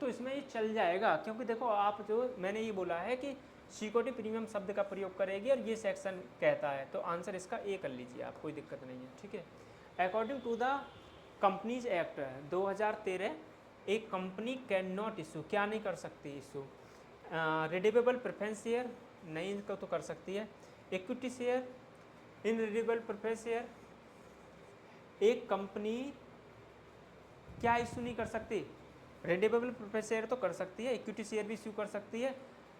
Speaker 1: तो इसमें ये चल जाएगा, क्योंकि देखो आप जो मैंने ये बोला है कि सिक्योरिटी प्रीमियम शब्द का प्रयोग करेगी और ये सेक्शन कहता है, तो आंसर इसका ए कर लीजिए आप, कोई दिक्कत नहीं है। ठीक है, according to the companies act 2013 एक कंपनी कैन नॉट इशू, क्या नहीं कर सकती इशू, रिडीमेबल प्रेफरेंस शेयर, नहीं इनको तो कर सकती है, इक्विटी शेयर, इनरिडीमेबल प्रेफरेंस शेयर। एक कंपनी क्या इशू नहीं कर सकती, रिडीमेबल प्रेफरेंस शेयर तो कर सकती है, इक्विटी शेयर भी इशू कर सकती है,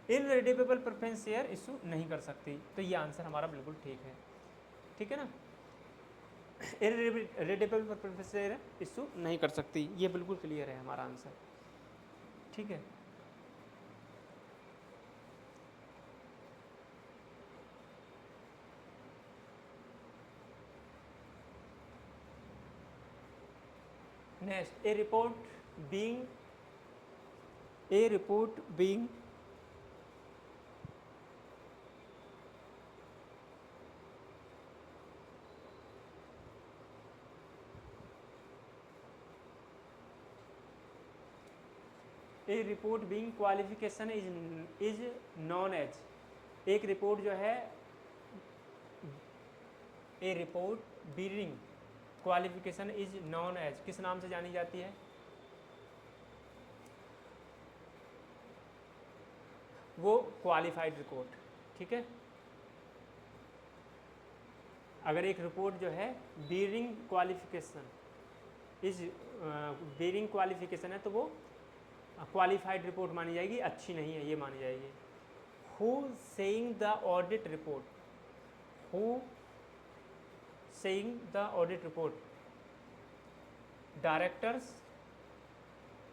Speaker 1: इनरिडीमेबल प्रेफरेंस शेयर इशू नहीं कर सकती। तो ये आंसर हमारा बिल्कुल ठीक है। ठीक है ना, इनरिडीमेबल प्रेफरेंस शेयर इशू नहीं कर सकती, ये बिल्कुल क्लियर है हमारा आंसर। ठीक है, next, a report being a report being qualification is known as, एक रिपोर्ट जो है, a report being qualification is known as किस नाम से जानी जाती है, वो क्वालिफाइड रिपोर्ट। ठीक है, अगर एक रिपोर्ट जो है being qualification is being qualification है तो वो क्वालिफाइड रिपोर्ट मानी जाएगी, अच्छी नहीं है ये मानी जाएगी। Who saying the audit report, who saying the audit report, directors,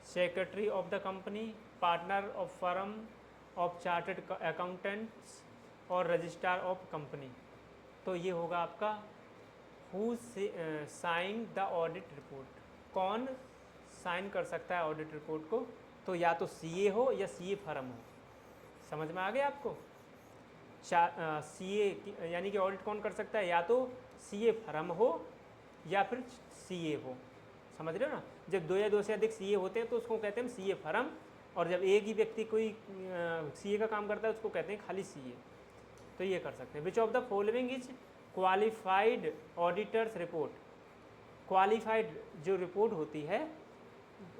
Speaker 1: secretary of the company, partner of firm of chartered accountants और रजिस्ट्रार ऑफ कंपनी। तो ये होगा आपका who sign the audit report, कौन साइन कर सकता है ऑडिट रिपोर्ट को, तो या तो सीए हो या सीए फर्म हो। समझ में आ गया आपको, सीए यानी कि ऑडिट कौन कर सकता है, या तो सीए फर्म हो या फिर सीए हो। समझ रहे हो ना, जब 2 या 2 से अधिक सीए होते हैं तो उसको कहते हैं सीए फर्म, और जब एक ही व्यक्ति कोई सीए का काम करता है उसको कहते हैं खाली सीए। तो ये कर सकते हैं। विच of the following is qualified auditors report, qualified जो रिपोर्ट होती है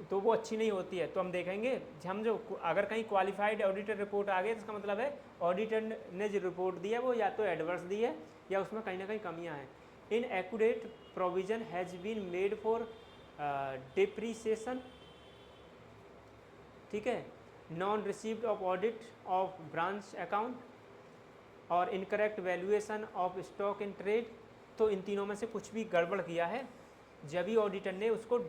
Speaker 1: तो वो अच्छी नहीं होती है, तो हम देखेंगे हम जो अगर कहीं क्वालिफाइड ऑडिटर रिपोर्ट आ गई तो इसका मतलब है ऑडिटर ने जो रिपोर्ट दी है वो या तो एडवर्स दी है या उसमें कहीं ना कहीं कमियां हैं। Inaccurate provision has been made for depreciation, ठीक है, non received of audit of branch account और incorrect valuation of stock in trade. तो इन तीनों में से कुछ भी गड़बड़ किया है जब ही ऑडिटर ने उसको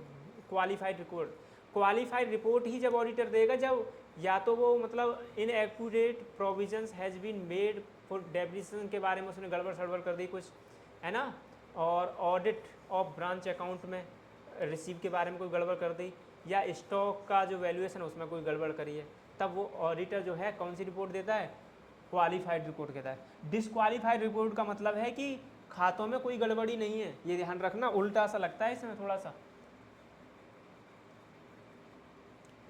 Speaker 1: क्वालिफाइड रिपोर्ट ही जब ऑडिटर देगा जब या तो वो मतलब inaccurate provisions has been made for depreciation के बारे में उसने गड़बड़ सड़बड़ कर दी कुछ, है ना, और ऑडिट ऑफ ब्रांच अकाउंट में रिसीव के बारे में कोई गड़बड़ कर दी, या स्टॉक का जो वैल्यूएशन है उसमें कोई गड़बड़ करी है, तब वो ऑडिटर जो है कौन सी रिपोर्ट देता है, क्वालिफाइड रिपोर्ट कहता है। डिसक्वालिफाइड रिपोर्ट का मतलब है कि खातों में कोई गड़बड़ी नहीं है, ये ध्यान रखना, उल्टा सा लगता है इसमें थोड़ा सा।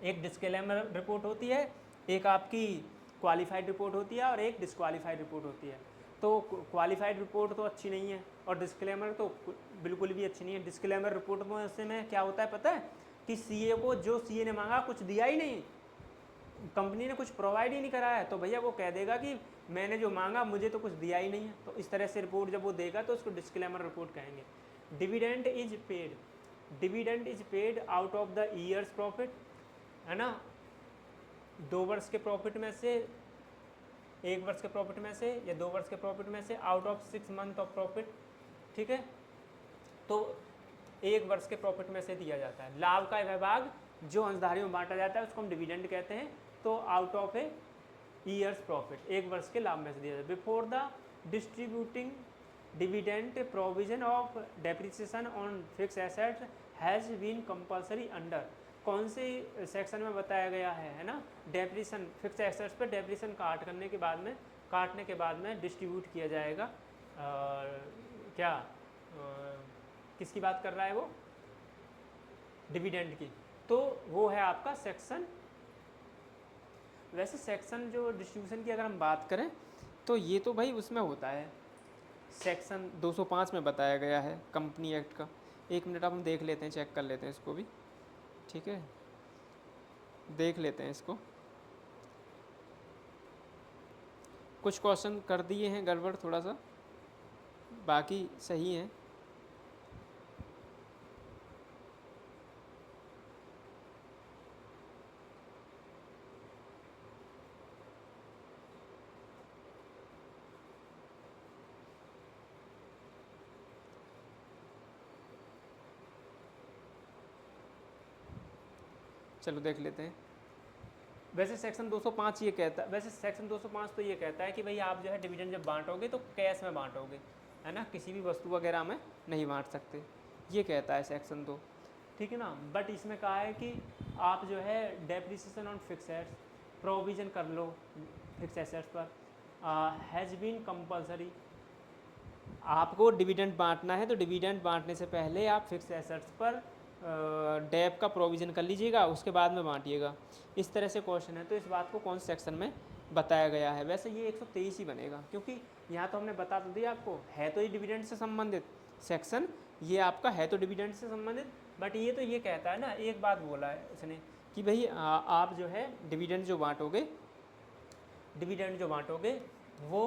Speaker 1: एक डिस्क्लेमर रिपोर्ट होती है, एक आपकी क्वालिफाइड रिपोर्ट होती है और एक डिसक्वालीफाइड रिपोर्ट होती है। तो क्वालिफाइड रिपोर्ट तो अच्छी नहीं है और डिस्क्लेमर तो बिल्कुल भी अच्छी नहीं है। डिस्क्लेमर रिपोर्ट में उससे में क्या होता है पता है कि सीए को जो सीए ने मांगा कुछ दिया ही नहीं, कंपनी ने कुछ प्रोवाइड ही नहीं कराया, तो भैया वो कह देगा कि मैंने जो मांगा मुझे तो कुछ दिया ही नहीं है। तो इस तरह से रिपोर्ट जब वो देगा तो उसको डिस्क्लेमर रिपोर्ट कहेंगे। Dividend is paid, dividend is paid out of the years profit, है ना, 2 वर्ष के प्रॉफिट में से, 1 वर्ष के प्रॉफिट में से या 2 वर्ष के प्रॉफिट में से, out of 6 month of profit, ठीक है। तो 1 वर्ष के प्रॉफिट में से दिया जाता है। लाभ का विभाग जो अंशधारियों में बांटा जाता है उसको हम डिविडेंड कहते हैं। तो out of a year's profit, 1 वर्ष के लाभ में से दिया जाता है। Before the distributing dividend provision of depreciation on fix assets has been compulsory under, कौन से सेक्शन में बताया गया है ना, डेप्रिसिएशन, फिक्स एसेट्स पर डेप्रिसिएशन काटने के बाद में डिस्ट्रीब्यूट किया जाएगा। क्या किसकी बात कर रहा है वो, डिविडेंड की। तो वो है आपका सेक्शन। वैसे सेक्शन जो डिस्ट्रीब्यूशन की अगर हम बात करें तो ये तो भाई उसमें होता है, सेक्शन 205 में बताया गया है कंपनी एक्ट का। 1 मिनट आप हम देख लेते हैं, चेक कर लेते हैं इसको भी, ठीक है, देख लेते हैं इसको। कुछ क्वेश्चन कर दिए हैं गड़बड़ थोड़ा सा, बाकी सही हैं। चलो देख लेते हैं। वैसे सेक्शन 205 ये कहता है, वैसे सेक्शन 205 तो ये कहता है कि भाई आप जो है डिविडेंड जब बांटोगे तो कैश में बांटोगे, है ना, किसी भी वस्तु वगैरह में नहीं बांट सकते, ये कहता है सेक्शन 2, ठीक है ना। बट इसमें कहा है कि आप जो है depreciation on fix assets provision कर लो फिक्स एसेट्स पर, हैज़ बीन कंपल्सरी, आपको डिविडेंड बांटना है तो डिविडेंड बांटने से पहले आप फिक्स एसेट्स पर डेप का प्रोविज़न कर लीजिएगा, उसके बाद में बांटिएगा। इस तरह से क्वेश्चन है, तो इस बात को कौन सेक्शन में बताया गया है। वैसे ये 123 ही बनेगा, क्योंकि यहाँ तो हमने बता तो दिया आपको, है तो ये डिविडेंड से संबंधित सेक्शन, ये आपका है तो डिविडेंड से संबंधित, बट ये तो ये कहता है ना, एक बात बोला है इसने कि भाई आप जो है डिविडेंड जो बांटोगे वो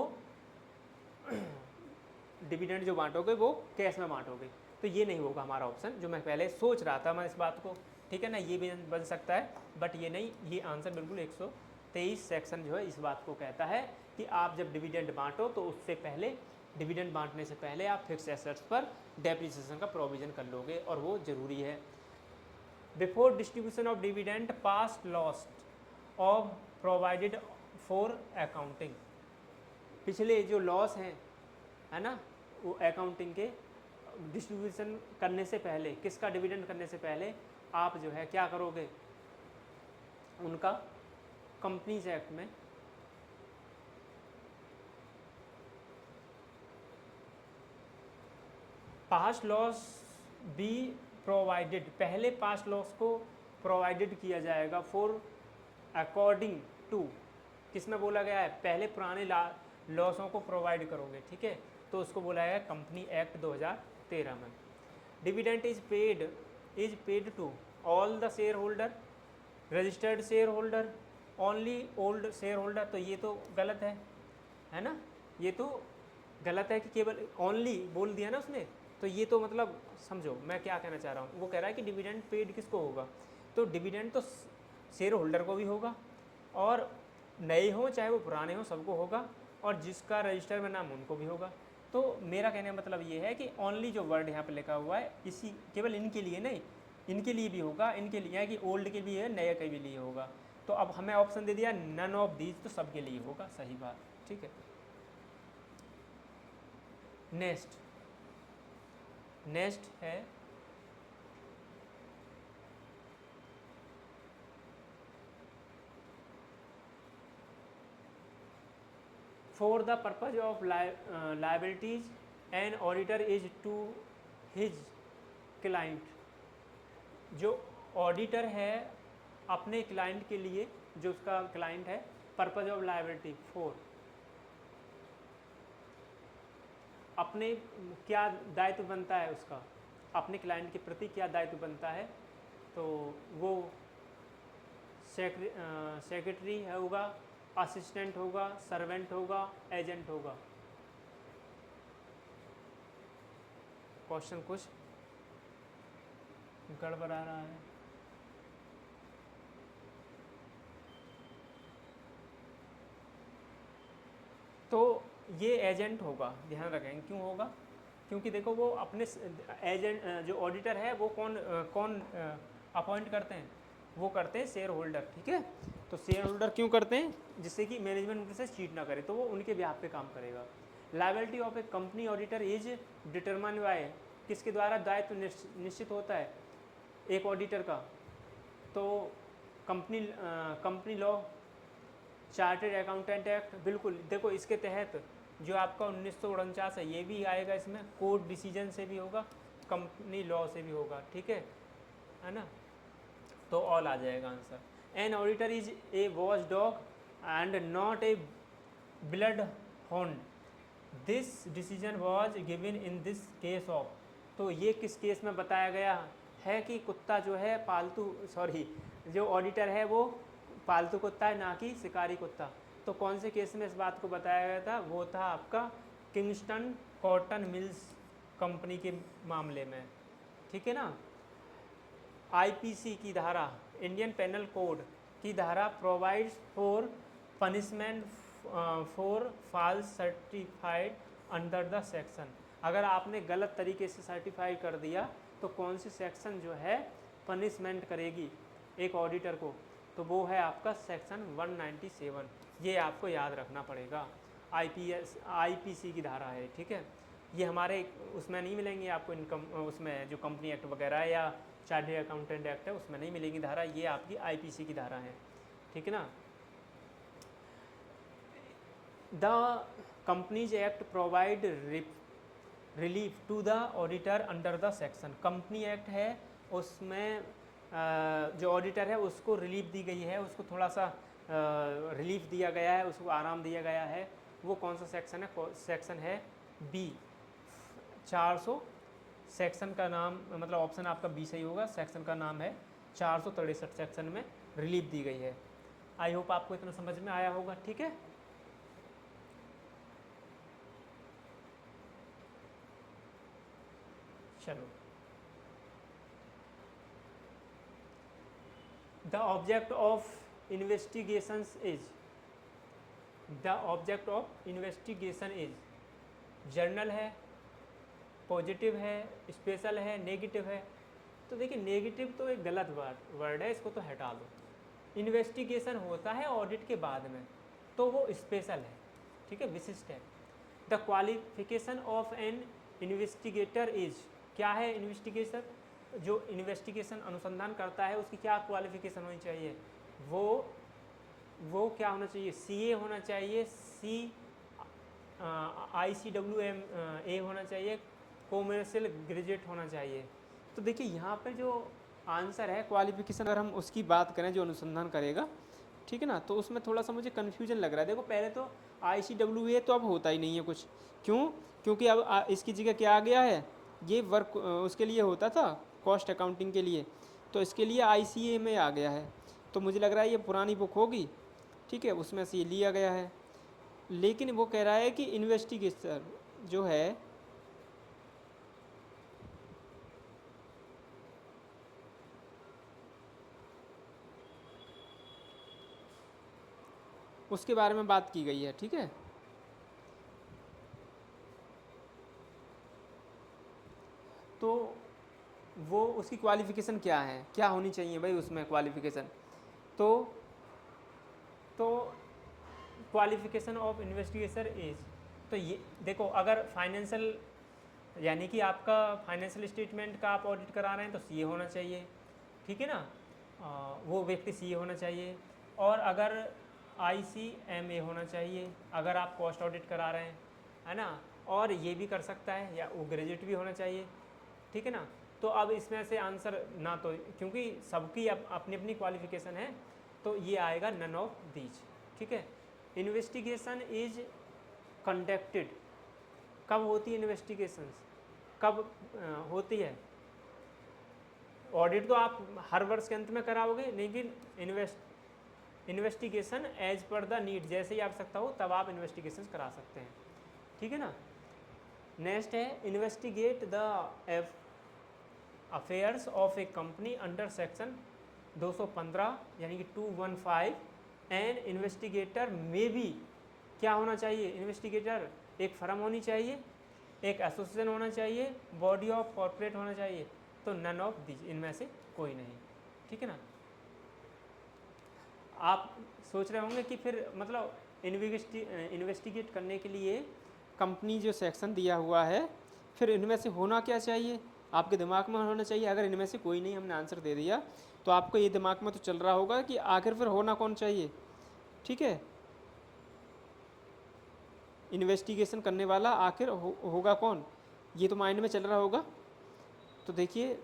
Speaker 1: डिविडेंड जो बांटोगे वो कैश में बांटोगे। तो ये नहीं होगा हमारा ऑप्शन, जो मैं पहले सोच रहा था मैं इस बात को, ठीक है ना, ये भी बन सकता है, बट ये नहीं, ये आंसर बिल्कुल 123 सेक्शन जो है इस बात को कहता है कि आप जब डिविडेंड बांटो तो उससे पहले, डिविडेंड बांटने से पहले आप फिक्स एसेट्स पर डेप्रिसिएशन का प्रोविज़न कर लोगे, और वो ज़रूरी है। Before distribution of dividend past lost of provided for accounting, पिछले जो लॉस हैं, है ना, वो अकाउंटिंग के डिस्ट्रीब्यूशन करने से पहले, किसका डिविडेंड करने से पहले आप जो है क्या करोगे, उनका कंपनीज एक्ट में पास्ट लॉस बी प्रोवाइडेड, पहले पास्ट लॉस को प्रोवाइडेड किया जाएगा फॉर अकॉर्डिंग टू, किसमें बोला गया है, पहले पुराने लॉसों को प्रोवाइड करोगे, ठीक है, तो उसको बोला है कंपनी एक्ट 2013 में। Dividend is paid to all the share holder, registered share holder, only old share holder, तो ये तो गलत है ना, ये तो गलत है कि केवल ओनली बोल दिया ना उसने, तो ये तो मतलब समझो मैं क्या कहना चाह रहा हूँ। वो कह रहा है कि डिविडेंड पेड किसको होगा, तो डिविडेंड तो शेयर होल्डर को भी होगा, और नए हों चाहे वो पुराने हों सबको होगा, और जिसका रजिस्टर में नाम उनको भी होगा। तो मेरा कहने का मतलब ये है कि ओनली जो वर्ड यहाँ पे लिखा हुआ है इसी केवल इनके लिए नहीं, इनके लिए भी होगा, इनके लिए कि ओल्ड के भी है, नए के भी लिए होगा। तो अब हमें ऑप्शन दे दिया नन ऑफ दीज, तो सबके लिए होगा, सही बात, ठीक है। नेक्स्ट है for the purpose of liabilities an auditor is to his client, जो ऑडिटर है अपने क्लाइंट के लिए, जो उसका क्लाइंट है, पर्पज ऑफ लायबिलिटी फॉर, अपने क्या दायित्व बनता है उसका, अपने क्लाइंट के प्रति क्या दायित्व बनता है, तो वो सेक्रेटरी होगा, असिस्टेंट होगा, सर्वेंट होगा, एजेंट होगा। क्वेश्चन कुछ गड़बड़ा रहा है। तो ये एजेंट होगा, ध्यान रखें। क्यों होगा? क्योंकि देखो वो अपने एजेंट, जो ऑडिटर है वो कौन अपॉइंट करते हैं, वो करते हैं शेयर होल्डर, ठीक है। तो शेयर होल्डर क्यों करते हैं? जिससे कि मैनेजमेंट उनसे चीट ना करे, तो वो उनके बिहाफ पे काम करेगा। Liability of a company auditor is determine by, किसके द्वारा दायित्व निश्चित होता है एक ऑडिटर का? तो company law, chartered accountant act, बिल्कुल। देखो इसके तहत जो आपका 1949 है ये भी आएगा इसमें, कोर्ट डिसीजन से भी होगा, कंपनी लॉ से भी होगा, ठीक है ना। तो ऑल आ जाएगा answer. N auditor is a watch dog and not a blood horned, this decision was given in this case of. तो ये किस केस में बताया गया है कि कुत्ता जो है पालतू, सॉरी, जो ऑडिटर है वो पालतू कुत्ता है, ना कि शिकारी कुत्ता। तो कौन से केस में इस बात को बताया गया था? वो था आपका किंगस्टन कॉटन मिल्स कंपनी के मामले में, ठीक है ना। आईपीसी की धारा, इंडियन पेनल कोड की धारा provides for punishment for false certified under the section. अगर आपने गलत तरीके से सर्टिफाई कर दिया तो कौन सी सेक्शन जो है पनिशमेंट करेगी एक ऑडिटर को? तो वो है आपका सेक्शन 197। ये आपको याद रखना पड़ेगा। आईपीसी की धारा है, ठीक है। ये हमारे उसमें नहीं मिलेंगे आपको, इनकम उसमें जो कंपनी एक्ट वगैरह है या चार्टर्ड अकाउंटेंट एक्ट है उसमें नहीं मिलेगी धारा, ये आपकी आईपीसी की धारा है, ठीक है ना। The companies act provide relief to the auditor under the section. Company act है उसमें जो ऑडिटर है उसको रिलीफ दी गई है, उसको थोड़ा सा रिलीफ दिया गया है, उसको आराम दिया गया है। वो कौन सा सेक्शन है? सेक्शन है बी 400। सेक्शन का नाम, मतलब ऑप्शन आपका बी सही होगा। सेक्शन का नाम है 463 सेक्शन में रिलीफ दी गई है। आई होप आपको इतना समझ में आया होगा, ठीक है। चलो, the object of investigations is, the object of investigation is, journal है, पॉजिटिव है, स्पेशल है, नेगेटिव है। तो देखिए नेगेटिव तो एक गलत वर्ड है, इसको तो हटा दो। इन्वेस्टिगेशन होता है ऑडिट के बाद में, तो वो स्पेशल है, ठीक है, विशिष्ट है। The qualification of an investigator is, क्या है इन्वेस्टिगेशन? जो इन्वेस्टिगेशन अनुसंधान करता है उसकी क्या क्वालिफिकेशन होनी चाहिए? वो क्या होना चाहिए? सीए होना चाहिए, ICWM होना चाहिए, कॉमर्शियल ग्रेजुएट होना चाहिए। तो देखिए यहाँ पर जो आंसर है क्वालिफिकेशन, अगर हम उसकी बात करें जो अनुसंधान करेगा, ठीक है ना, तो उसमें थोड़ा सा मुझे कन्फ्यूजन लग रहा है। देखो पहले तो ICWA तो अब होता ही नहीं है कुछ, क्यों? क्योंकि अब इसकी जगह क्या आ गया है, ये वर्क उसके लिए होता था, कॉस्ट अकाउंटिंग के लिए, तो इसके लिए ICA में आ गया है। तो मुझे लग रहा है ये पुरानी बुक होगी, ठीक है, उसमें से ये लिया गया है। लेकिन वो कह रहा है कि इन्वेस्टिगेटर जो है उसके बारे में बात की गई है, ठीक है। तो वो उसकी क्वालिफ़िकेशन क्या है, क्या होनी चाहिए भाई उसमें क्वालिफ़िकेशन? तो क्वालिफ़िकेशन ऑफ इन्वेस्टिगेटर इज, तो ये देखो अगर फाइनेंशियल, यानी कि आपका फाइनेंशियल स्टेटमेंट का आप ऑडिट करा रहे हैं तो सीए होना चाहिए, ठीक है ना। वो व्यक्ति सीए होना चाहिए। और अगर ICMA होना चाहिए अगर आप कॉस्ट ऑडिट करा रहे हैं, है ना। और ये भी कर सकता है, या वो ग्रेजुएट भी होना चाहिए, ठीक है ना। तो अब इसमें से आंसर ना, तो क्योंकि सबकी अपनी अपनी क्वालिफिकेशन है, तो ये आएगा नन ऑफ दीज। ठीक है। इन्वेस्टिगेशन इज कंडक्टेड, कब होती है इन्वेस्टिगेशंस, कब होती है? ऑडिट तो आप हर वर्ष के अंत में कराओगे, लेकिन investigation as per the need, जैसे ही आवश्यकता हो तब आप इन्वेस्टिगेशन करा सकते हैं। ठीक है ना। नेक्स्ट है investigate the affairs of a company under section 215 यानी कि 215। एंड इन्वेस्टिगेटर में भी क्या होना चाहिए? इन्वेस्टिगेटर एक फर्म होनी चाहिए, एक एसोसिएशन होना चाहिए, बॉडी ऑफ कॉर्पोरेट होना चाहिए। तो नन ऑफ दीज, इनमें से कोई नहीं। ठीक है ना। आप सोच रहे होंगे कि फिर मतलब इन्वेस्टिगेट करने के लिए कंपनी जो सेक्शन दिया हुआ है, फिर इनमें से होना क्या चाहिए? आपके दिमाग में होना चाहिए, अगर इनमें से कोई नहीं हमने आंसर दे दिया तो आपको ये दिमाग में तो चल रहा होगा कि आखिर फिर होना कौन चाहिए। ठीक है। इन्वेस्टिगेशन करने वाला आखिर होगा कौन, ये तो माइंड में चल रहा होगा। तो देखिए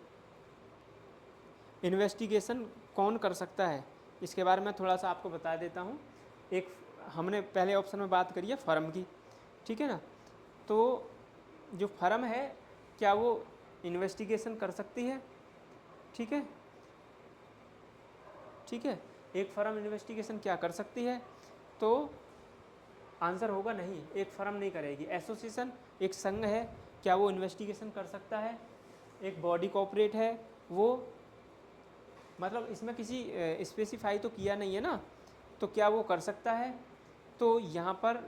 Speaker 1: इन्वेस्टिगेशन कौन कर सकता है, इसके बारे में थोड़ा सा आपको बता देता हूँ। एक हमने पहले ऑप्शन में बात करी है फर्म की। ठीक है ना। तो जो फर्म है क्या वो इन्वेस्टिगेशन कर सकती है? ठीक है। ठीक है। एक फर्म इन्वेस्टिगेशन क्या कर सकती है? तो आंसर होगा नहीं, एक फर्म नहीं करेगी। एसोसिएशन एक संघ है, क्या वो इन्वेस्टिगेशन कर सकता है? एक बॉडी कॉर्पोरेट है, वो मतलब इसमें किसी स्पेसिफाई तो किया नहीं है ना, तो क्या वो कर सकता है? तो यहाँ पर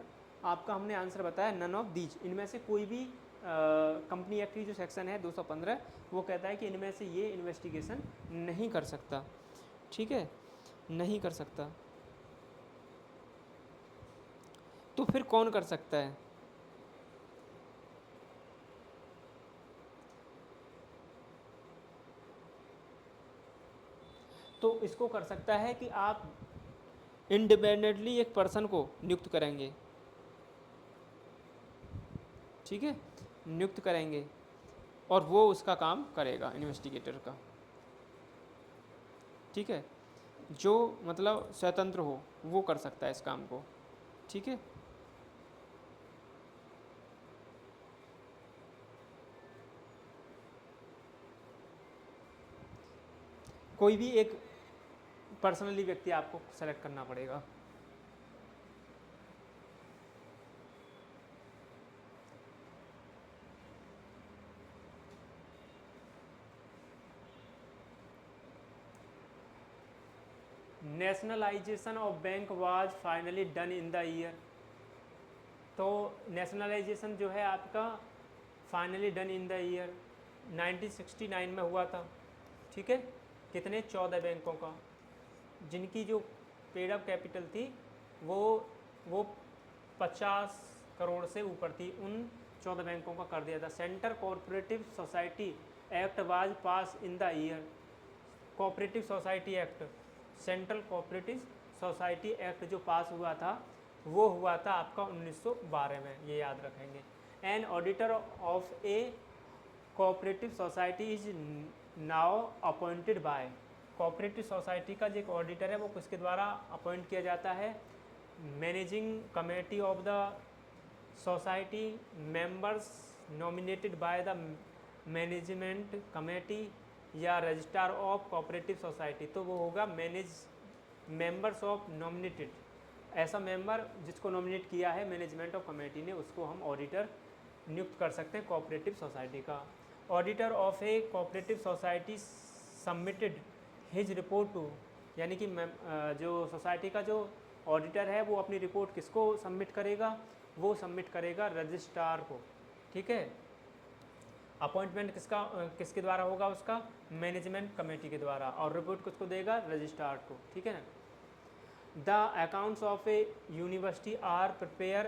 Speaker 1: आपका हमने आंसर बताया नन ऑफ दीज, इनमें से कोई भी कंपनी एक्ट की जो सेक्शन है 215 वो कहता है कि इनमें से ये इन्वेस्टिगेशन नहीं कर सकता। ठीक है, नहीं कर सकता। तो फिर कौन कर सकता है? तो इसको कर सकता है कि आप इंडिपेंडेंटली एक पर्सन को नियुक्त करेंगे। ठीक है, नियुक्त करेंगे और वो उसका काम करेगा इन्वेस्टिगेटर का। ठीक है, जो मतलब स्वतंत्र हो वो कर सकता है इस काम को। ठीक है। कोई भी एक पर्सनली व्यक्ति आपको सेलेक्ट करना पड़ेगा। Nationalisation of bank was finally done in the year. तो नेशनलाइजेशन जो है आपका finally done in the year 1969 में हुआ था। ठीक है। कितने? 14 बैंकों का, जिनकी जो पेड अप कैपिटल थी वो 50 करोड़ से ऊपर थी, उन 14 बैंकों का कर दिया था। Centre cooperative society act was pass in the year. Cooperative society act, central cooperative society act जो पास हुआ था वो हुआ था आपका 1912 में, ये याद रखेंगे। An auditor of a cooperative society is now appointed by. Cooperative society का जो एक ऑडिटर है वो किसके द्वारा अपॉइंट किया जाता है? Managing committee of the society, members nominated by the management committee या रजिस्ट्रार ऑफ कोऑपरेटिव सोसाइटी। तो वो होगा मेंबर्स ऑफ नॉमिनेटेड, ऐसा मेंबर जिसको नॉमिनेट किया है मैनेजमेंट ऑफ कमेटी ने, उसको हम ऑडिटर नियुक्त कर सकते हैं कोऑपरेटिव सोसाइटी का। Auditor of a cooperative society submitted his report to, यानी कि जो सोसाइटी का जो ऑडिटर है वो अपनी रिपोर्ट किसको सबमिट करेगा? वो सबमिट करेगा रजिस्ट्रार को। ठीक है। अपॉइंटमेंट किसके द्वारा होगा? उसका मैनेजमेंट कमेटी के द्वारा, और रिपोर्ट किसको देगा? रजिस्ट्रार को। ठीक है ना। The accounts of a university are prepare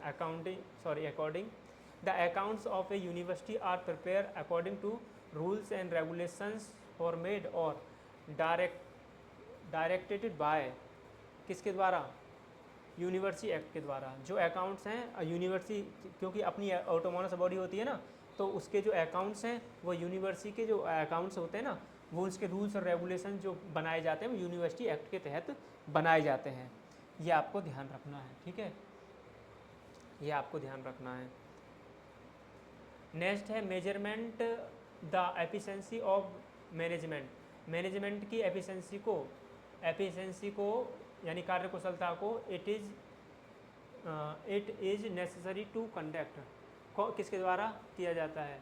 Speaker 1: according the accounts of a university are prepare according to rules and regulations formed or directed bye, किसके द्वारा? यूनिवर्सिटी एक्ट के द्वारा। जो अकाउंट्स हैं यूनिवर्सिटी, क्योंकि अपनी ऑटोनोमस बॉडी होती है ना, तो उसके जो अकाउंट्स हैं वो यूनिवर्सिटी के जो अकाउंट्स होते हैं ना, वो उसके रूल्स और रेगुलेशन जो बनाए जाते हैं वो यूनिवर्सिटी एक्ट के तहत बनाए जाते हैं। ये आपको ध्यान रखना है, ठीक है, ये आपको ध्यान रखना है। नेक्स्ट है measurement the efficiency of management. Management की एफिशिएंसी को यानी कार्यकुशलता को it is necessary to conduct किसके द्वारा किया जाता है,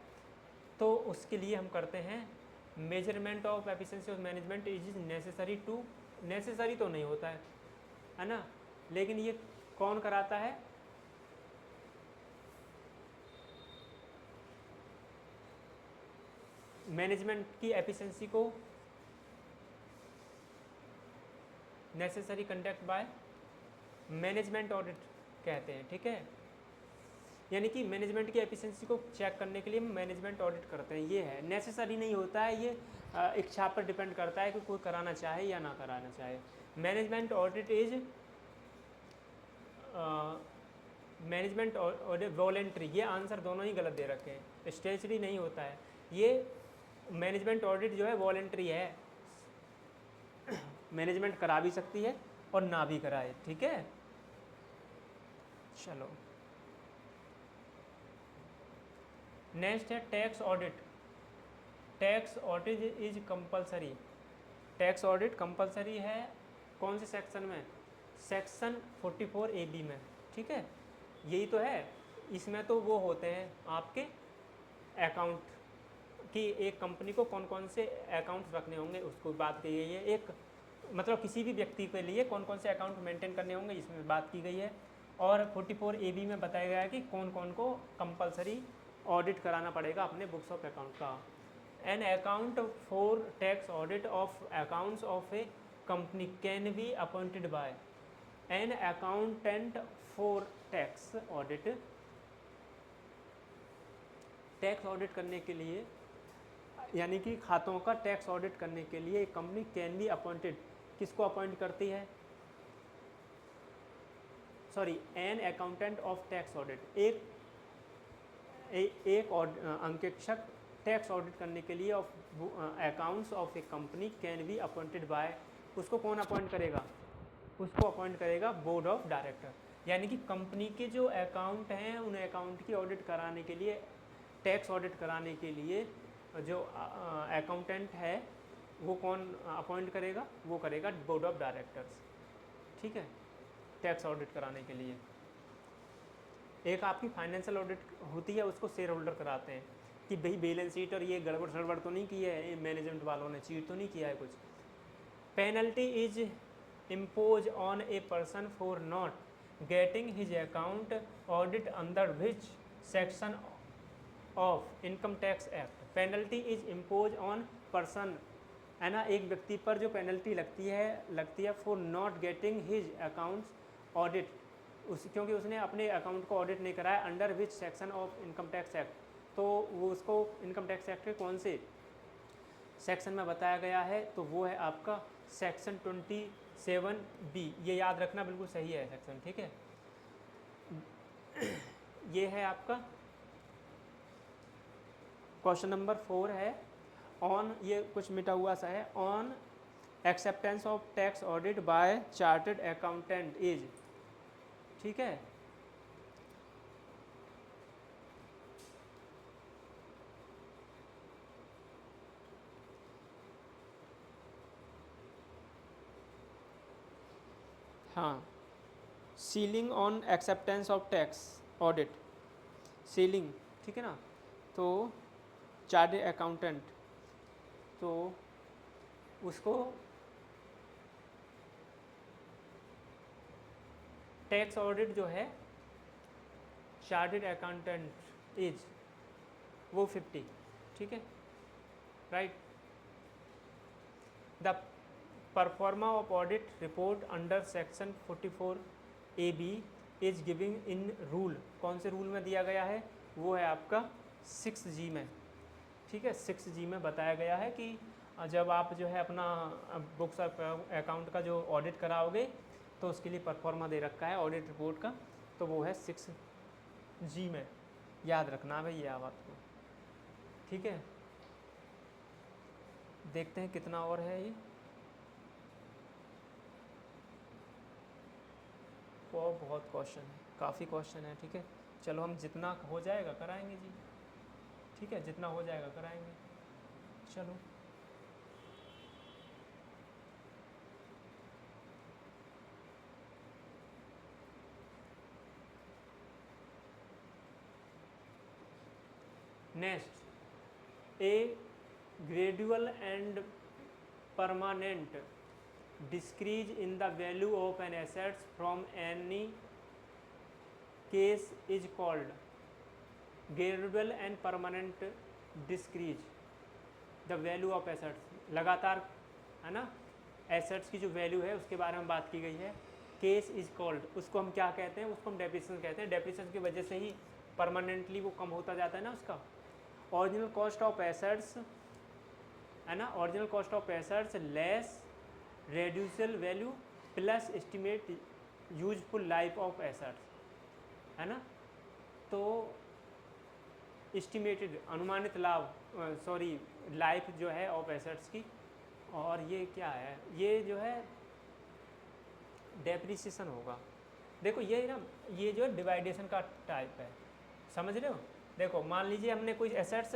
Speaker 1: तो उसके लिए हम करते हैं measurement of efficiency of management is necessary to, necessary तो नहीं होता है ना, लेकिन ये कौन कराता है, मैनेजमेंट की एफिशिएंसी को necessary conduct by management audit कहते हैं, ठीक है। यानी कि मैनेजमेंट की एफिशिएंसी को चेक करने के लिए मैनेजमेंट ऑडिट करते हैं, ये है, नेसेसरी नहीं होता है, ये इच्छा पर डिपेंड करता है कि कोई कराना चाहे या ना कराना चाहे। Management audit is management audit voluntary, ये आंसर दोनों ही गलत दे रखे हैं, स्टेचरी नहीं होता है ये। मैनेजमेंट ऑडिट जो है वॉलेंट्री है, मैनेजमेंट करा भी सकती है और ना भी कराए, ठीक है। चलो नेक्स्ट है tax audit. Tax audit is compulsory, tax audit compulsory है कौन से सेक्शन में, सेक्शन 44 AB में, ठीक है, यही तो है। इसमें तो वो होते हैं आपके अकाउंट कि एक कंपनी को कौन कौन से अकाउंट्स रखने होंगे उसको बात की गई है, एक मतलब किसी भी व्यक्ति के लिए कौन कौन से अकाउंट मेंटेन करने होंगे इसमें बात की गई है। और 44 AB में बताया गया है कि कौन कौन को कंपलसरी ऑडिट कराना पड़ेगा अपने बुक्स ऑफ अकाउंट का। An account for tax audit of accounts of a company can be appointed by an accountant for tax audit. Tax audit करने के लिए यानी कि खातों का टैक्स ऑडिट करने के लिए एक कंपनी कैन बी अपॉइंटेड, किसको अपॉइंट करती है, sorry, an accountant of tax audit, एक अंकेक्षक टैक्स ऑडिट करने के लिए of accounts of a company can be appointed by, उसको कौन अपॉइंट करेगा, उसको अपॉइंट करेगा बोर्ड ऑफ डायरेक्टर। यानी कि कंपनी के जो अकाउंट हैं उन अकाउंट की ऑडिट कराने के लिए, टैक्स ऑडिट कराने के लिए जो अकाउंटेंट है वो कौन अपॉइंट करेगा, वो करेगा बोर्ड ऑफ डायरेक्टर्स, ठीक है, टैक्स ऑडिट कराने के लिए। एक आपकी फाइनेंशियल ऑडिट होती है, उसको शेयर होल्डर कराते हैं कि भाई बैलेंस शीट और ये गड़बड़ सड़बड़ तो नहीं की है मैनेजमेंट वालों ने, चीट तो नहीं किया है कुछ। Penalty is impose on a person for not getting his account audit under which section of income tax act. Penalty is impose on person, है ना, एक व्यक्ति पर जो पेनल्टी लगती है for not getting his accounts audit, क्योंकि उसने अपने अकाउंट को ऑडिट नहीं कराया, under which section of income tax act, तो वो उसको इनकम टैक्स एक्ट के कौन से सेक्शन में बताया गया है, तो वो है आपका सेक्शन 27B। ये याद रखना बिल्कुल सही है सेक्शन, ठीक है। ये है आपका क्वेश्चन नंबर 4 है ऑन, ये कुछ मिटा हुआ सा है, on acceptance of tax audit bye chartered accountant is, ठीक है। हाँ, ceiling on acceptance of tax audit, ceiling, ठीक है ना, तो चार्टर्ड अकाउंटेंट, तो उसको टैक्स ऑडिट जो है चार्टर्ड अकाउंटेंट इज वो 50, ठीक है, right. The pro forma of audit report under section 44 AB is giving in rule, कौन से रूल में दिया गया है, वो है आपका 6G में, ठीक है, 6G में बताया गया है कि जब आप जो है अपना बुक्स ऑफ अकाउंट का जो ऑडिट कराओगे तो उसके लिए परफॉर्मा दे रखा है ऑडिट रिपोर्ट का, तो वो है 6G में, याद रखना भाई ये बात को। ठीक है, देखते हैं कितना और है ये। और बहुत क्वेश्चन है, काफ़ी क्वेश्चन है। ठीक है, चलो हम जितना हो जाएगा कराएंगे जी। ठीक है, जितना हो जाएगा कराएंगे। चलो next, a gradual and permanent decrease in the value of an assets from any case is called gradual and permanent decrease the value of assets. लगातार, है ना, एसेट्स की जो वैल्यू है उसके बारे में बात की गई है। केस इज कॉल्ड, उसको हम क्या कहते हैं? उसको हम डेप्रिसिएशन कहते हैं। डेप्रिसिएशन की वजह से ही परमानेंटली वो कम होता जाता है ना उसका। ओरिजिनल कॉस्ट ऑफ एसेट्स, है ना, original cost of assets less residual value plus estimate useful life of assets, है ना। तो एस्टिमेटेड अनुमानित लाभ, सॉरी लाइफ जो है ऑफ एसेट्स की। और ये क्या है? ये जो है डेप्रिसिएशन होगा। देखो ये ना, ये जो है डिवाइडेशन का टाइप है, समझ रहे हो। देखो मान लीजिए हमने कोई एसेट्स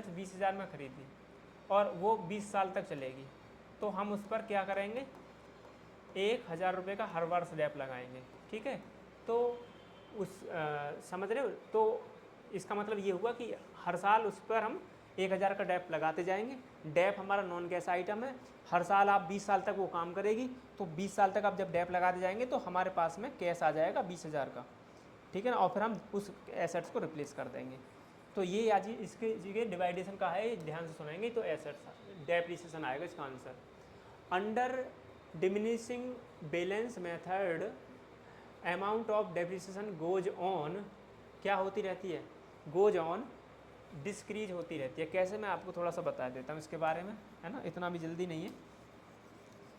Speaker 1: 20,000 में खरीदी और वो 20 साल तक चलेगी, तो हम उस पर क्या करेंगे? 1,000 रुपये का हर वर्ष डैप लगाएंगे। ठीक है, तो उस समझ रहे हो। तो इसका मतलब ये हुआ कि हर साल उस पर हम 1,000 का डैप लगाते जाएंगे। डैप हमारा नॉन कैश आइटम है, हर साल आप 20 साल तक वो काम करेगी, तो 20 साल तक आप जब डैप लगाते जाएंगे तो हमारे पास में कैश आ जाएगा 20,000 का। ठीक है ना, और फिर हम उस एसेट्स को रिप्लेस कर देंगे। तो ये आज इसके जगह डिवाइडेशन का है, ध्यान से सुनेंगे तो एसेट्स डेप्रिसिएशन आएगा इसका answer. Under diminishing balance method amount of depreciation goes on, क्या होती रहती है? गोज ऑन डिस्क्रीज होती रहती है। कैसे, मैं आपको थोड़ा सा बता देता हूँ इसके बारे में, है ना, इतना भी जल्दी नहीं है।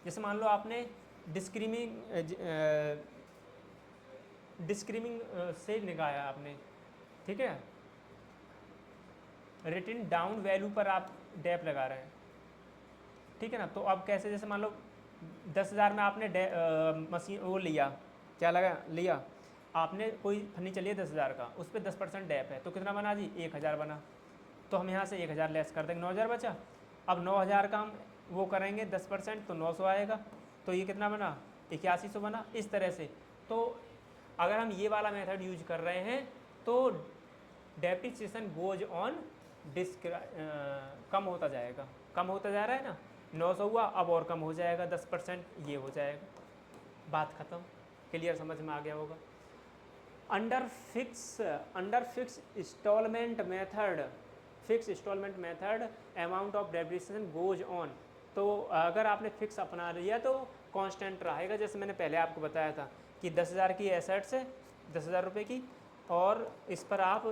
Speaker 1: जैसे मान लो आपने डिस्क्रीमिंग से निकाला आपने, ठीक है, रिटन डाउन वैल्यू पर आप डैप लगा रहे हैं, ठीक है ना। तो अब कैसे, जैसे मान लो 10,000 में आपने मशीन वो लिया, क्या लिया आपने, कोई फर्नीचर लिया 10,000 का, उस पर 10% डैप है, तो कितना बना जी? 1,000 बना। तो हम यहाँ से 1,000 लेस कर देंगे, 9,000 बचा। अब 9,000 का हम वो करेंगे 10%, तो 900 आएगा। तो ये कितना बना? 8100 बना। इस तरह से, तो अगर हम ये वाला मेथड यूज कर रहे हैं तो डेप्रिसिएशन गोज ऑन कम होता जाएगा, कम होता जा रहा है ना। 900 हुआ, अब और कम हो जाएगा 10%, ये हो जाएगा, बात ख़त्म। क्लियर, समझ में आ गया होगा। Under fix instalment method amount of depreciation goes on. तो अगर आपने फिक्स अपना लिया तो कांस्टेंट रहेगा। जैसे मैंने पहले आपको बताया था कि 10,000 की एसेट्स है, 10,000 रुपये की, और इस पर आप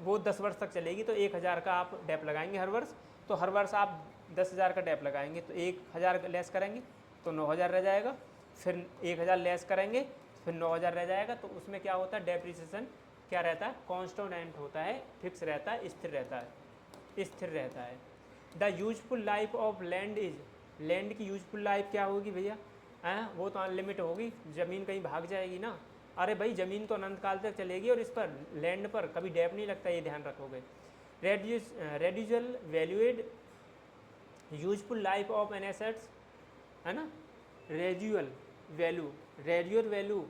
Speaker 1: वो 10 वर्ष तक चलेगी, तो 1,000 का आप डैप लगाएंगे हर वर्ष। तो हर वर्ष आप 10,000 का डैप लगाएंगे, तो 1,000 लेस करेंगे तो 9,000 रह जाएगा, फिर 1,000 लेस करेंगे फिर 9,000 रह जाएगा। तो उसमें क्या होता है? डेप्रिसिएशन क्या रहता है? कांस्टेंट होता है, फिक्स रहता है, स्थिर रहता है। The useful life of land is, land की यूजफुल लाइफ क्या होगी भैया? वो तो अनलिमिट होगी, ज़मीन कहीं भाग जाएगी ना। अरे भाई ज़मीन तो अनंत काल तक चलेगी, और इस पर लैंड पर कभी डैप नहीं लगता, ये ध्यान रखोगे। Residual valued useful life of an assets, है ना, residual value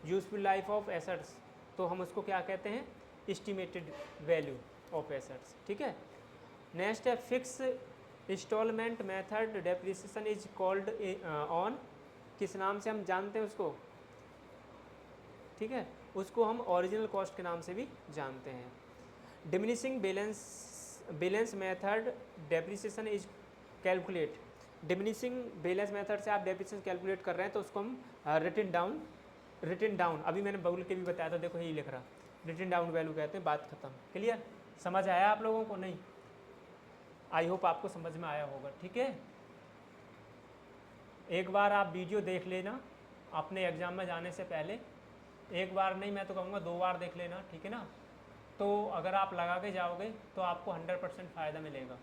Speaker 1: useful life of assets, तो हम उसको क्या कहते हैं? Estimated value of assets. ठीक है, नेक्स्ट है fix instalment method depreciation is called on, किस नाम से हम जानते हैं उसको? ठीक है, उसको हम ओरिजिनल कॉस्ट के नाम से भी जानते हैं। Diminishing balance method depreciation is calculate, diminishing balance method से आप डेप्रिसिएशन कैलकुलेट कर रहे हैं, तो उसको हम रिटन डाउन, अभी मैंने बगल के भी बताया था, देखो यही लिख रहा, रिटन डाउन वैल्यू कहते हैं। बात खत्म। क्लियर, समझ आया आप लोगों को? नहीं, आई होप आपको समझ में आया होगा। ठीक है, एक बार आप वीडियो देख लेना अपने एग्ज़ाम में जाने से पहले, एक बार नहीं, मैं तो कहूँगा 2 बार देख लेना, ठीक है ना। तो अगर आप लगा के जाओगे तो आपको 100% फ़ायदा मिलेगा।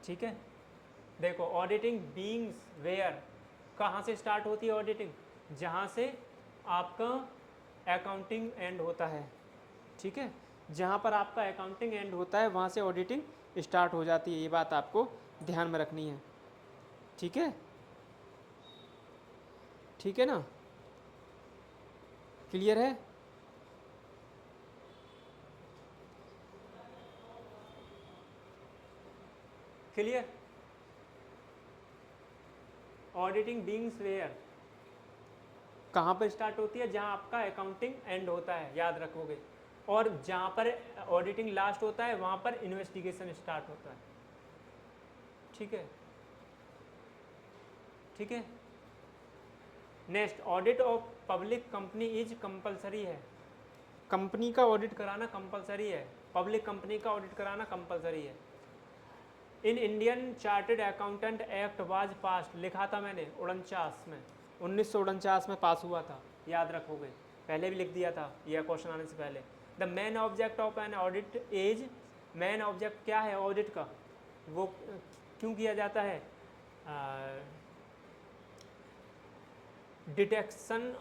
Speaker 1: ठीक है, देखो ऑडिटिंग बीइंग्स वेयर, कहाँ से स्टार्ट होती है ऑडिटिंग? जहाँ से आपका अकाउंटिंग एंड होता है। ठीक है, जहाँ पर आपका अकाउंटिंग एंड होता है वहाँ से ऑडिटिंग स्टार्ट हो जाती है, ये बात आपको ध्यान में रखनी है। ठीक है, ठीक है ना, क्लियर है? क्लियर, ऑडिटिंग बीइंग्स वेयर कहाँ पर स्टार्ट होती है? जहाँ आपका अकाउंटिंग एंड होता है, याद रखोगे। और जहाँ पर ऑडिटिंग लास्ट होता है वहाँ पर इन्वेस्टिगेशन स्टार्ट होता है। ठीक है, ठीक है। Next, audit of public company is compulsory है। कंपनी का ऑडिट कराना कंपलसरी है, पब्लिक कंपनी का ऑडिट कराना कंपलसरी है। In Indian chartered accountant act was pass, लिखा था मैंने 49 में, 1949 में पास हुआ था, याद रखोगे, पहले भी लिख दिया था यह क्वेश्चन आने से पहले। The main object of an audit is, main object क्या है ऑडिट का, वो क्यों किया जाता है? Detection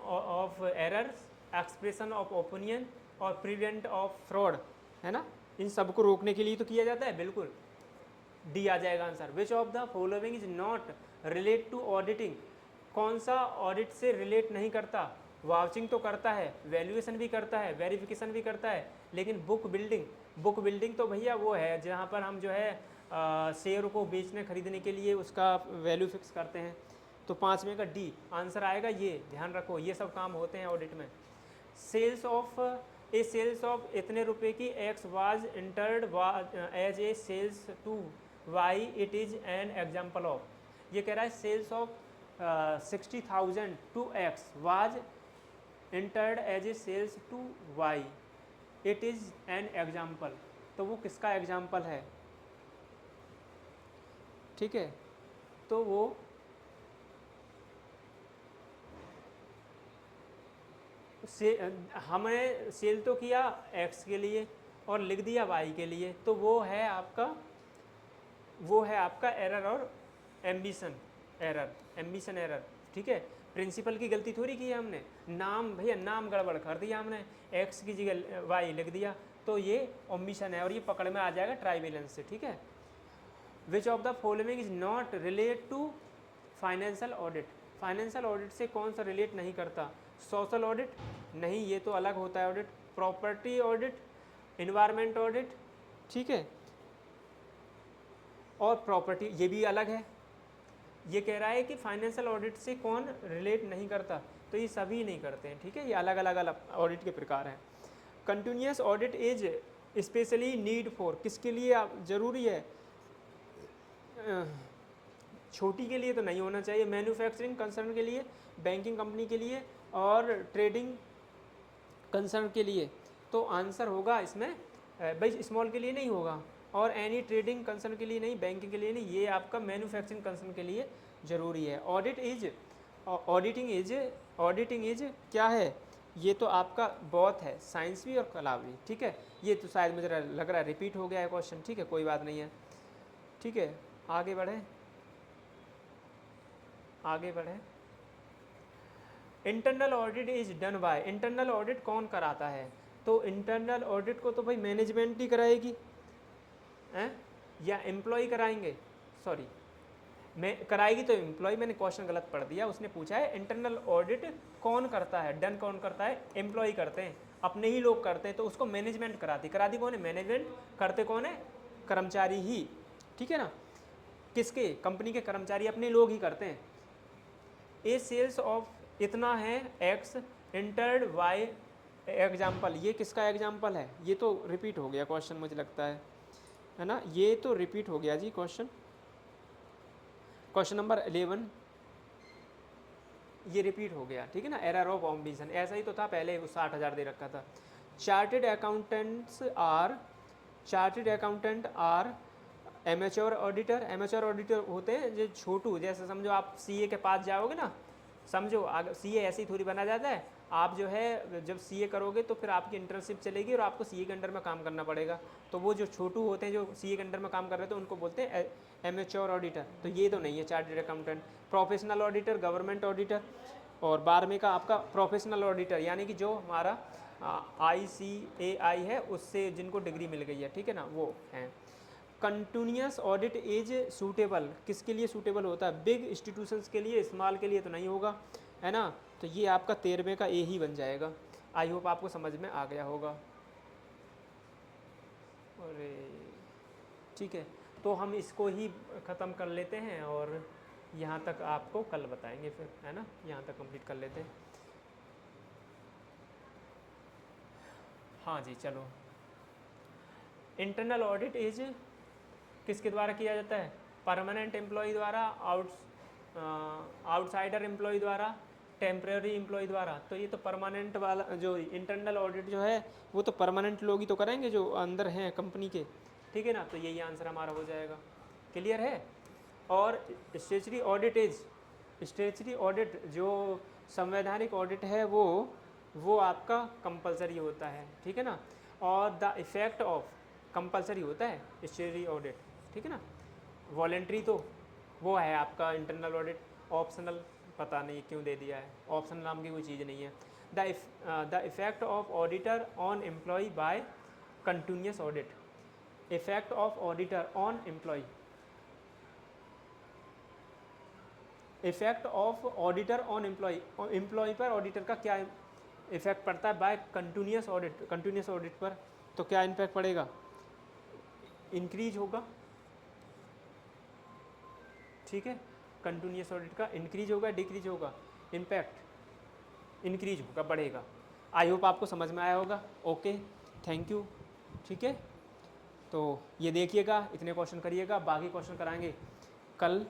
Speaker 1: of errors, expression of opinion और प्रिवेंट ऑफ फ्रॉड, है ना, इन सबको रोकने के लिए तो किया जाता है। बिल्कुल, डी आ जाएगा answer. Which of the following is not relate to auditing, कौन सा ऑडिट से रिलेट नहीं करता? वाउचिंग तो करता है, वैल्यूएशन भी करता है, वेरिफिकेशन भी करता है, लेकिन बुक बिल्डिंग, बुक बिल्डिंग तो भैया वो है जहाँ पर हम जो है शेयर को बेचने खरीदने के लिए उसका वैल्यू फिक्स करते हैं। तो 5 में का डी आंसर आएगा, ये ध्यान रखो, ये सब काम होते हैं ऑडिट में। Sales of a, sales of इतने रुपए की X was entered as a sales to Y, it is an example of, ये कह रहा है sales of 60,000 to X was entered as a sales to Y, it is an example, तो वो किसका एग्जाम्पल है? ठीक है, तो वो हमने सेल तो किया एक्स के लिए और लिख दिया वाई के लिए, तो वो है आपका एरर और एम्बिशन एरर, एम्बिशन एरर। ठीक है, प्रिंसिपल की गलती थोड़ी की है हमने, नाम भैया नाम गड़बड़ कर दिया हमने, एक्स की जगह वाई लिख दिया, तो ये एम्बिशन है और ये पकड़ में आ जाएगा ट्राइवेलेंस से। ठीक है, which of the following is not relate to financial audit, financial audit से कौन सा रिलेट नहीं करता? सोशल ऑडिट नहीं, ये तो अलग होता है audit. Property audit, environment audit, ठीक है, और प्रॉपर्टी ये भी अलग है। ये कह रहा है कि फाइनेंशियल ऑडिट से कौन रिलेट नहीं करता, तो ये सभी नहीं करते हैं। ठीक है, ये अलग अलग ऑडिट के प्रकार हैं। Continuous audit is specially need for, किसके लिए ज़रूरी है? छोटी के लिए तो नहीं होना चाहिए, मैन्युफैक्चरिंग कंसर्न के लिए, बैंकिंग कंपनी के लिए और ट्रेडिंग कंसर्न के लिए। तो आंसर होगा इसमें भाई स्मॉल के लिए नहीं होगा, और एनी ट्रेडिंग कंसर्न के लिए नहीं, बैंकिंग के लिए नहीं, ये आपका मैन्युफैक्चरिंग कंसर्न के लिए ज़रूरी है। ऑडिटिंग इज क्या है? ये तो आपका बहुत है, साइंस भी और कला भी। ठीक है, ये तो शायद मुझे लग रहा है रिपीट हो गया है क्वेश्चन। ठीक है, कोई बात नहीं है। ठीक है, आगे बढ़े, आगे बढ़े। Internal audit is done by, internal audit कौन कराता है? तो इंटरनल ऑडिट को तो भाई मैनेजमेंट ही कराएगी, हैं, या एम्प्लॉय कराएंगे? सॉरी, मैं कराएगी तो एम्प्लॉय, मैंने क्वेश्चन गलत पढ़ दिया। उसने पूछा है इंटरनल ऑडिट कौन करता है, डन कौन करता है? एम्प्लॉय करते हैं, अपने ही लोग करते हैं, तो उसको मैनेजमेंट कराती कौन है? मैनेजमेंट। करते कौन है? कर्मचारी ही। ठीक है ना, किसके? कंपनी के कर्मचारी, अपने लोग ही करते हैं। ए सेल्स ऑफ इतना है एक्स इंटर्ड वाई एग्जाम्पल, ये किसका एग्जाम्पल है? ये तो रिपीट हो गया क्वेश्चन मुझे लगता है ना, ये तो रिपीट हो गया जी क्वेश्चन नंबर 11, ये रिपीट हो गया। ठीक है ना, एरर ऑफ ऑम्बिशन, ऐसा ही तो था पहले, 60,000 दे रखा था। Chartered accountant are amateur auditor, amateur auditor होते हैं जो छोटू, जैसे समझो आप सीए के पास जाओगे ना, समझो, अगर सीए ऐसे ही थोड़ी बना जाता है। आप जो है जब सीए करोगे तो फिर आपकी इंटर्नशिप चलेगी और आपको सीए के अंडर में काम करना पड़ेगा। तो वो जो छोटू होते हैं जो सीए के अंडर में काम कर रहे थे उनको बोलते हैं एमेच्योर ऑडिटर। तो ये तो नहीं है chartered accountant. Professional auditor, government auditor, और 12वीं का आपका प्रोफेशनल ऑडिटर, यानी कि जो हमारा ICAI है उससे जिनको डिग्री मिल गई है, ठीक है ना, वो हैं। कंटिन्यूस ऑडिट इज सूटेबल, किसके लिए सूटेबल होता है? बिग इंस्टीट्यूशंस के लिए, स्मॉल के लिए तो नहीं होगा, है ना। तो ये आपका 13वें का ए ही बन जाएगा। आई होप आपको समझ में आ गया होगा। अरे ठीक है, तो हम इसको ही ख़त्म कर लेते हैं और यहाँ तक आपको कल बताएंगे फिर, है ना। यहाँ तक कंप्लीट कर लेते हैं। हाँ जी चलो। इंटरनल ऑडिट इज किसके द्वारा किया जाता है? परमानेंट एम्प्लॉय द्वारा, आउटसाइडर एम्प्लॉय द्वारा, टेम्प्रेरी एम्प्लॉय द्वारा। तो ये तो परमानेंट वाला जो इंटरनल ऑडिट जो है वो तो परमानेंट लोग ही तो करेंगे जो अंदर हैं कंपनी के, ठीक है ना। तो यही आंसर हमारा हो जाएगा। क्लियर है। और statutory audit is, statutory audit जो संवैधानिक ऑडिट है वो आपका कंपलसरी होता है, ठीक है ना। और द इफ़ेक्ट ऑफ, कंपलसरी होता है स्टेचुटरी ऑडिट, ठीक है ना। वॉलेंट्री तो वो है आपका इंटरनल ऑडिट, ऑप्शनल पता नहीं क्यों दे दिया है, ऑप्शनल नाम की कोई चीज़ नहीं है। The effect of auditor on employ by continuous audit, effect of auditor on employ, effect of auditor on employ, employ पर ऑडिटर का क्या इफेक्ट पड़ता है by continuous audit, continuous audit पर तो क्या इम्पैक्ट पड़ेगा? इंक्रीज होगा, ठीक है। कंटिन्यूस ऑडिट का इंक्रीज होगा, डिक्रीज होगा? इम्पैक्ट इंक्रीज होगा, बढ़ेगा। आई होप आपको समझ में आया होगा। ओके, थैंक यू, ठीक है। तो ये देखिएगा, इतने क्वेश्चन करिएगा, बाकी क्वेश्चन कराएंगे कल,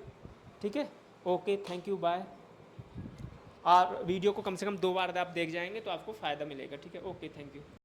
Speaker 1: ठीक है। Okay, thank you, bye. और वीडियो को कम से कम 2 बार आप देख जाएंगे तो आपको फ़ायदा मिलेगा, ठीक है। Okay, thank you.